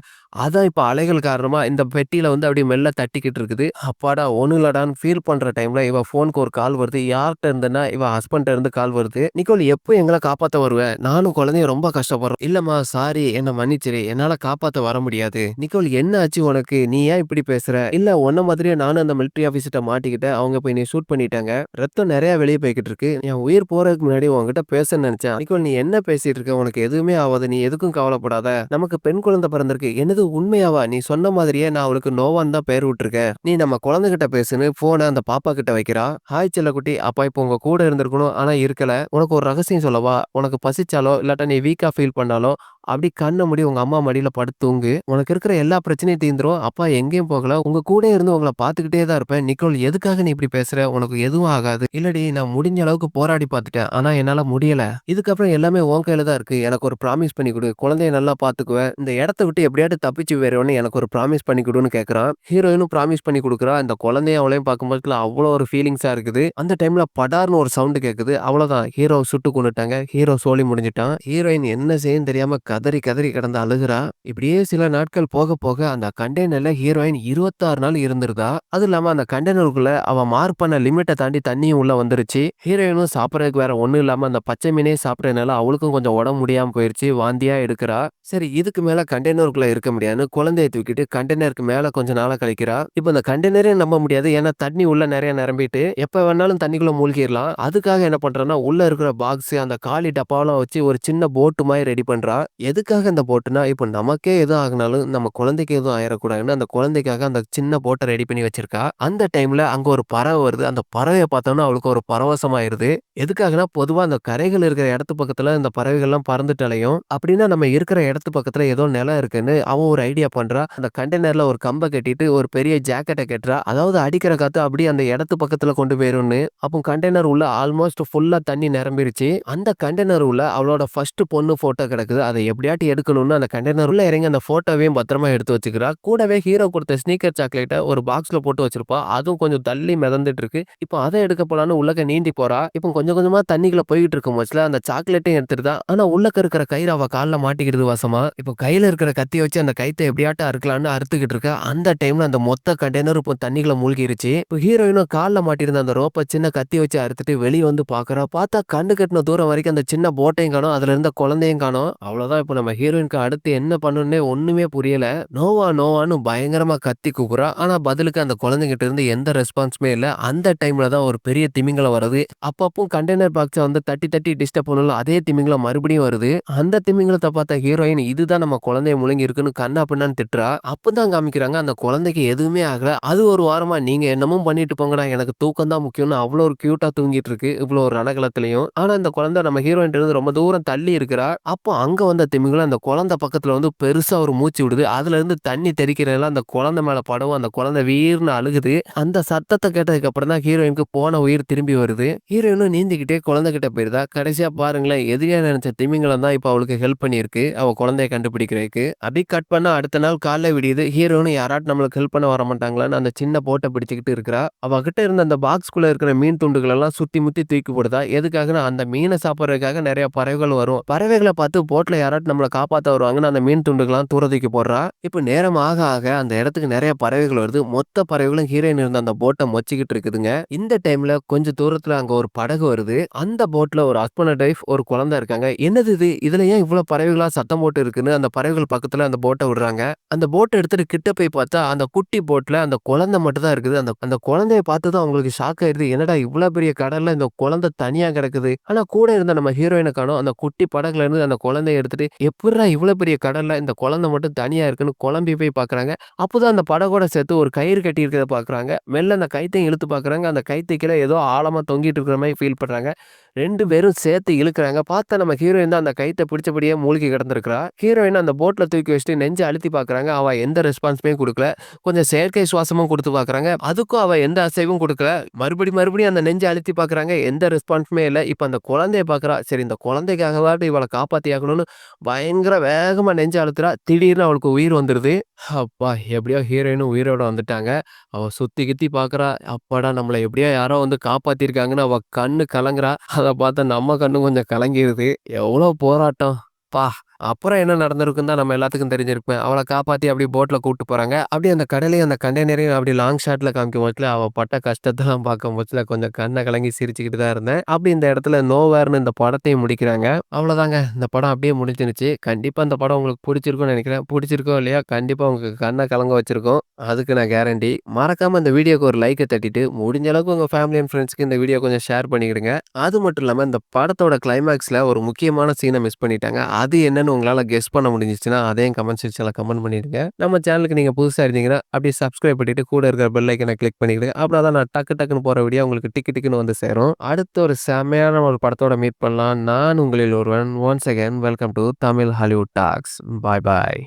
அதான் இப்ப அலைகள் காரணமா இந்த பெட்டியில வந்து அப்படியே மெல்ல தட்டிக்கிட்டு இருக்குது. அப்பாடா ஒண்ணும் இல்லடான்னு ஃபீல் பண்ற டைம்ல இவ ஃபோனுக்கு ஒரு கால் வருது. யார்ட்ட இருந்துன்னா இவ ஹஸ்பண்ட்ட இருந்து கால் வருது. நிக்கோல் எப்போ எங்கள காப்பாத்த வருவ? நானும் குழந்தையும் ரொம்ப கஷ்டப்படுறோம். இல்லம்மா சாரி என்ன மன்னிச்சிரு. என்னால காப்பாத்த வர முடியாது. நிக்கோல் என்ன ஆச்சு உனக்கு? நீ ஏன் இப்படி பேசுற? இல்ல உன்ன மாதிரியே நானும் அந்த மிலிட்டரி ஆபீசர்ட்ட மாட்டிக்கிட்டேன். அவங்க போய் என்னைய ஷூட் பண்ணிட்டாங்க. ரத்தம் நெறைய வெளிய போய்க்கிட்டு இருக்கு. என் உயிர் போறதுக்கு முன்னாடி உன்கிட்ட பேசணும்னு நெனச்சேன். நிக்கோல் நீ என்ன பேசிட்டு இருக்க? உனக்கு எதுவுமே ஆவாது. நீ எதுக்கும் கவலைப்படாத. நமக்கு பெண் குழந்தை பிறந்திருக்கு. என்னது உண்மையாவா? நீ சொன்ன மாதிரியே நான் அவளுக்கு நோவான்னு தான் பேர் விட்டுருக்கேன். நீ நம்ம குழந்தைகிட்ட பேசுன்னு போன அந்த பாப்பா கிட்ட வைக்கிறா. ஹாய் செல்லக்குட்டி. அப்பா இப்போ உங்க கூட இருந்திருக்கணும். ஆனா இருக்கல. உனக்கு ஒரு ரகசியம் சொல்லவா? உனக்கு பசிச்சாலோ இல்லாட்டா நீ வீக்கா ஃபீல் பண்ணாலோ அப்படி கண்ண மூடி உங்க அம்மா மடியில படுத்து தூங்கு. உனக்கு இருக்கிற எல்லா பிரச்சனையும் தீந்துரும். அப்பா எங்கேயும் போகல. உங்க கூடயே இருந்து உங்கள பார்த்துக்கிட்டே தான் இருப்பேன். நிக்கோல் எதுக்காக நீ இப்படி பேசுற? உனக்கு எதுவும் ஆகாது. இல்லடி நான் முடிஞ்ச அளவுக்கு போராடி பார்த்துட்டேன். ஆனா என்னால முடியல. இதுக்கப்புறம் எல்லாமே உன் கையில தான் இருக்கு. எனக்கு ஒரு ப்ராமிஸ் பண்ணி குடு. குழந்தைய நல்லா பார்த்துக்குவேன். இந்த இடத்த விட்டு எப்படியாவது தப்பிச்சு போயிருவேன்னு எனக்கு ஒரு ப்ராமிஸ் பண்ணி குடுன்னு கேட்கறான். ஹீரோயினும் ப்ராமிஸ் பண்ணி குடுக்குறா. இந்த குழந்தையும் அவளையும் பார்க்கும்போது அவ்வளோ ஒரு ஃபீலிங்ஸா இருக்குது. அந்த டைம்ல படார்னு ஒரு சவுண்ட் கேட்குது. அவ்வளோதான் ஹீரோவ சுட்டு கொன்னுட்டாங்க. ஹீரோ சோலி முடிஞ்சுட்டான். ஹீரோயின் என்ன செய்யன்னு தெரியாம கதறி கதறி கிடந்து அழுகுறா. இப்படியே சில நாட்கள் போக போக அந்த கண்டெய்னர்ல ஹீரோயின் 26 நாள் இருந்திருந்தா. அதுவும் இல்லாம அந்த கண்டெய்னருக்குள்ள அவ மார்க் பண்ண லிமிட்ட தாண்டி தண்ணியும் உள்ள வந்துருச்சு. ஹீரோயினும் சாப்பிடறதுக்கு வேற ஒண்ணும் இல்லாம அந்த பச்சை மீனே சாப்பிடுறதுனால அவளுக்கும் கொஞ்சம் உடம்பு முடியாம போயிருச்சு. வாந்தியா எடுக்குறா. சரி இதுக்கு மேல கண்டெய்னருக்குள்ள இருக்க முடியாதுன்னு குழந்தைய தூக்கிட்டு கண்டெய்னருக்கு மேல கொஞ்ச நாளா கழிக்கிறா. இப்ப இந்த கண்டெய்னரே நம்ப முடியாது. ஏன்னா தண்ணி உள்ள நெறைய நிரம்பிட்டு எப்ப வேணாலும் தண்ணிக்குள்ள மூழ்கிரலாம். அதுக்காக என்ன பண்றான்னா, உள்ள இருக்கிற பாக்ஸ் அந்த காலி டப்பாவெல்லாம் வச்சு ஒரு சின்ன போட் மாரி ரெடி பண்றா. எதுக்காக இந்த போட்டுன்னா, இப்ப நமக்கே எதுவும் ஆகுனாலும் நம்ம குழந்தைக்கு எதுவும் ஆயிறக்கூடாதுன்னு அந்த குழந்தைக்காக அந்த சின்ன போட்ட ரெடி பண்ணி வச்சிருக்கா. அந்த டைம்ல அங்க ஒரு பறவை வருது. அந்த பறவைய பார்த்தோனே அவளுக்கு ஒரு பரவசமாயிருது. எதுக்காகன்னா, பொதுவா அந்த கரைகள் இருக்கிற இடத்து பக்கத்துல இந்த பறவைகள்லாம் பறந்துட்டு அலையும். அப்படின்னா நம்ம இருக்கிற இடத்து பக்கத்துல ஏதோ நிலம் இருக்குன்னு அவ ஒரு ஐடியா பண்றா. அந்த கண்டெய்னர்ல ஒரு கம்ப கட்டிட்டு ஒரு பெரிய ஜாக்கெட்ட கட்டுறா. அதாவது அடிக்கிற காத்து அப்படியே அந்த இடத்து பக்கத்துல கொண்டு போயிரும்னு. அப்போ கண்டெய்னர் உள்ள ஆல்மோஸ்ட் ஃபுல்லா தண்ணி நிரம்பிருச்சு. அந்த கண்டெய்னர் உள்ள அவளோட ஃபர்ஸ்ட் பொண்ணு போட்டோ கிடக்குது. அத எப்படியாட்டி எடுக்கணும்னு அந்த கண்டெய்னர் உள்ள இறங்கி அந்த போட்டோவையும் பத்திரமா எடுத்து வச்சுக்கிறா. கூடவே ஹீரோ கொடுத்த ஸ்னீக்கர் சாக்லேட்ட ஒரு பாக்ஸ்ல போட்டு வச்சிருப்பா. அதுவும் கொஞ்சம் தள்ளி மிதந்துட்டு இருக்கு. இப்போ அத எடுக்க போலான்னு உள்ளக்க நீந்தி போறா. இப்போ கொஞ்சம் கொஞ்சமா தண்ணிக்குள்ள போயிட்டு இருக்கும் போச்சுல அந்த சாக்லேட்டையும் எடுத்துட்டுதான். ஆனா உள்ளக்க இருக்கிற கயிறு அவ கால்ல மாட்டிக்கிடுது வசமா. இப்போ கையில இருக்கிற கத்திய வச்சு அந்த கயித்த எப்படியாட்டும் அறுக்கலான்னு அறுத்துக்கிட்டு இருக்கா. அந்த டைம்ல அந்த மொத்த கண்டெய்னர் இப்போ தண்ணிக்குள்ள மூழ்கிருச்சு. இப்போ ஹீரோயினும் கால்ல மாட்டியிருந்த அந்த ரோப்ப சின்ன கத்தி வச்சு அறுத்துட்டு வெளிய வந்து பார்க்கறா. பார்த்தா கண்ணு கெட்டுன தூரம் வரைக்கும் அந்த சின்ன போட்டையும் காணோம். அதுல இருந்த குழந்தையும் காணோம். அவ்வளவுதான் இப்போ நம்ம ஹீரோயினுக்கு அடுத்து என்ன பண்ணணும்னே ஒண்ணுமே புரியல. நோவா நோவான்னு பயங்கரமா கத்தி கூக்குறா. ஆனா பதிலுக்கு அந்த குழந்தைகிட்ட இருந்து எந்த ரெஸ்பான்ஸுமே இல்ல. அந்த டைம்ல தான் ஒரு பெரிய திமிங்கலம் வருது. அப்பப்போ கண்டெய்னர் பாக்ஸ வந்து தட்டி தட்டி டிஸ்டர்ப் பண்ணல அதே திமிங்கலம் மறுபடியும் வருது. அந்த திமிங்கலத்த பார்த்த ஹீரோயின் இதுதான் நம்ம குழந்தைய முழுங்கி இருக்குன்னு கண்ணா பின்னான்னு திட்டுறா. அப்பதான் காமிக்கிறாங்க அந்த குழந்தைக்கு எதுவுமே ஆகல. அது ஒரு வாரமா நீங்க என்னமோ பண்ணிட்டு போங்கடா எனக்கு தூக்கம் தான் முக்கியம்னு அவ்வளோ ஒரு கியூட்டா தூங்கிட்டு இருக்கு. இவ்வளோ ஒரு ரணகளத்திலயும். ஆனா இந்த குழந்தை நம்ம ஹீரோயின் இருந்து ரொம்ப தூரம் தள்ளி இருக்கிறா. அப்போ அங்க வந்த திமிங்கலம் அந்த குழந்தை பக்கத்துல வந்து பெருசா ஒரு மூச்சு விடுது. அதுல இருந்து தண்ணி தெறிக்கிறதுல அந்த குழந்தை மேல படவும் அந்த குழந்தை வீர்னு அழுகுது. அந்த சத்தத்தை கேட்டதுக்கு அப்புறம் தான் ஹீரோயினுக்கு போன உயிர் திரும்பி வருது. ஹீரோயினும் நீந்திக்கிட்டே குழந்தை கிட்ட போயிருதா. கடைசியா பாருங்களேன் எதிரியா நினைச்ச திமிங்கலம் தான் இப்ப அவளுக்கு ஹெல்ப் பண்ணியிருக்கு. அவ குழந்தைய கண்டுபிடிக்கிறதுக்கு. அப்படி கட் பண்ணா அடுத்த நாள் காலைல விடியுது. ஹீரோயினும் யாராட்டும் நம்மளுக்கு ஹெல்ப் பண்ண வரமாட்டாங்களான்னு அந்த சின்ன போட்ட பிடிச்சுக்கிட்டு இருக்கிறா. அவகிட்ட இருந்த அந்த பாக்ஸ்குள்ள இருக்கிற மீன் துண்டுகள் எல்லாம் சுத்தி முத்தி தூக்கி போடுதா. எதுக்காகன்னா அந்த மீனை சாப்பிடுறதுக்காக நிறைய பறவைகள் வரும். பறவைகளை பார்த்து போட்ல யாராட்டும் நம்மள காப்பாத்த வருவாங்கன்னு அந்த மீன் துண்டுகள்லாம் தூர தூக்கி போடுறா. இப்ப நேரம் ஆக ஆக அந்த இடத்துக்கு நிறைய பறவைகள் வருது. மொத்த பறவைகளும் ஹீரோயின் இருந்த அந்த போட்டை மொச்சிக்கிட்டு இருக்குதுங்க. இந்த டைம்ல கொஞ்சம் தூரத்துல அங்க ஒரு படகு வருது. அந்த போட்ல ஒரு ஹஸ்பண்ட் அண்ட் ஒய்ஃப் ஒரு குழந்தை இருக்காங்க. என்னது இது? இதுல ஏன் இவ்வளவு பறவைகளா சத்தம் போட்டு இருக்குன்னு அந்த பறவைகள் பக்கத்துல அந்த போட்ட விடுறாங்க. அந்த போட்ட எடுத்துட்டு கிட்ட போய் பார்த்தா அந்த குட்டி போட்ல அந்த குழந்தை மட்டும் தான் இருக்குது. அந்த அந்த குழந்தைய பார்த்து தான் அவங்களுக்கு ஷாக் ஆயிருது. என்னடா இவ்வளவு பெரிய கடல்ல இந்த குழந்தை தனியா கிடக்குது. ஆனா கூட இருந்த நம்ம ஹீரோயினை காணோம். அந்த குட்டி படகுல இருந்து அந்த குழந்தைய எடுத்துட்டு எப்புட்றா இவ்வளவு பெரிய கடல்ல இந்த குழந்தை மட்டும் தனியா இருக்குன்னு குழம்பி போய் பார்க்கறாங்க. அப்போதான் அந்த படகோட சேர்த்து ஒரு கயிறு கட்டி இருக்கிறத பார்க்கறாங்க. மெல்ல அந்த கயித்தையும் இழுத்து பார்க்கறாங்க. அந்த கயித்து கீழ ஏதோ ஆழமா தொங்கிட்டு இருக்கிற மாரி ஃபீல் பண்றாங்க. 2 பேரும் சேர்த்து இழுக்குறாங்க. பார்த்தா நம்ம ஹீரோயின் தான் அந்த கயித்த பிடிச்சபடியே மூழ்கி கிடந்திருக்கிறா. ஹீரோயின் அந்த போட்ல தூக்கி வச்சுட்டு நெஞ்ச அழுத்தி பார்க்கறாங்க. அவ எந்த ரெஸ்பான்ஸுமே குடுக்கல. கொஞ்சம் செயற்கை சுவாசமும் குடுத்து பார்க்கறாங்க. அதுக்கும் அவ எந்த அசைவும் குடுக்கல. மறுபடியும் அந்த நெஞ்ச அழுத்தி பார்க்கறாங்க. எந்த ரெஸ்பான்ஸுமே இல்ல. இப்ப அந்த குழந்தைய பார்க்கறா. சரி இந்த குழந்தைக்காகவாவது இவள காப்பாத்தியாகணும்னு பயங்கர வேகமா நெஞ்ச அழுத்துறா. திடீர்னு அவளுக்கு உயிர் வந்துருது. அப்பா! எப்படியோ ஹீரோயினும் உயிரோட வந்துட்டாங்க. அவ சுத்தி கித்தி பார்க்கறா. அப்பாடா! நம்மள எப்படியோ யாரோ வந்து காப்பாத்திருக்காங்கன்னு அவ கண்ணு கலங்குறா. அத பார்த்தா நம்ம கண்ணும் கொஞ்சம் கலங்கிருது. எவ்வளோ போராட்டம்! அப்பா! அப்புறம் என்ன நடந்திருக்குன்னு தான் நம்ம எல்லாத்துக்கும் தெரிஞ்சிருக்கும். அவள காப்பாத்தி அப்படியே போட்ல கூட்டு போறாங்க. அப்படியே அந்த கடலையும், அந்த கண்டெய்னரையும் அப்படியே லாங் ஷாட்ல காமிக்கும் போதுல, அவ பட்ட கஷ்டத்தெல்லாம் பார்க்கும் போதுல கொஞ்சம் கண்ண கலங்கி சிரிச்சுக்கிட்டு தான் இருந்தேன். அப்படி இந்த இடத்துல நோவேர்ன்னு இந்த படத்தையும் முடிக்கிறாங்க. அவ்வளோதாங்க. இந்த படம் அப்படியே முடிஞ்சிருச்சு. கண்டிப்பா இந்த படம் உங்களுக்கு புடிச்சிருக்கும்னு நெனைக்கிறேன். புடிச்சிருக்கோ இல்லையா? கண்டிப்பா உங்க கண்ண கலங்க வச்சிருக்கும். அதுக்கு நான் கேரண்டி. மறக்காம இந்த வீடியோக்கு ஒரு லைக்க தட்டிட்டு, முடிஞ்ச அளவுக்கு உங்க ஃபேமிலி அண்ட் ஃபிரெண்ட்ஸ்க்கு இந்த வீடியோ கொஞ்சம் ஷேர் பண்ணிக்கிடுங்க. அது மட்டும் இல்லாம இந்த படத்தோட கிளைமாக்ஸ்ல ஒரு முக்கியமான சீன மிஸ் பண்ணிட்டாங்க. அது என்னன்னு உங்களால கெஸ் பண்ண முடிஞ்சுச்சுன்னா, அதையும் கமெண்ட் செக்ஷன்ல கமெண்ட் பண்ணிடுங்க. நம்ம சேனலுக்கு நீங்க புதுசா இருந்தீங்கன்னா, அப்படியே சப்ஸ்கிரைப் பண்ணிட்டு கூட இருக்கிற பெல் ஐகான கிளிக் பண்ணிடுங்க. அப்படின்னா தான் நான் டக்கு டக்குன்னு போற வீடியோ உங்களுக்கு டிக்கு டிக்குன்னு வந்து சேரும். அடுத்து ஒரு செம்மையான ஒரு படத்தோட மீட் பண்ணலாம். நான் உங்களில் ஒருவன். Once again welcome to Tamil Hollywood Talks. Bye bye.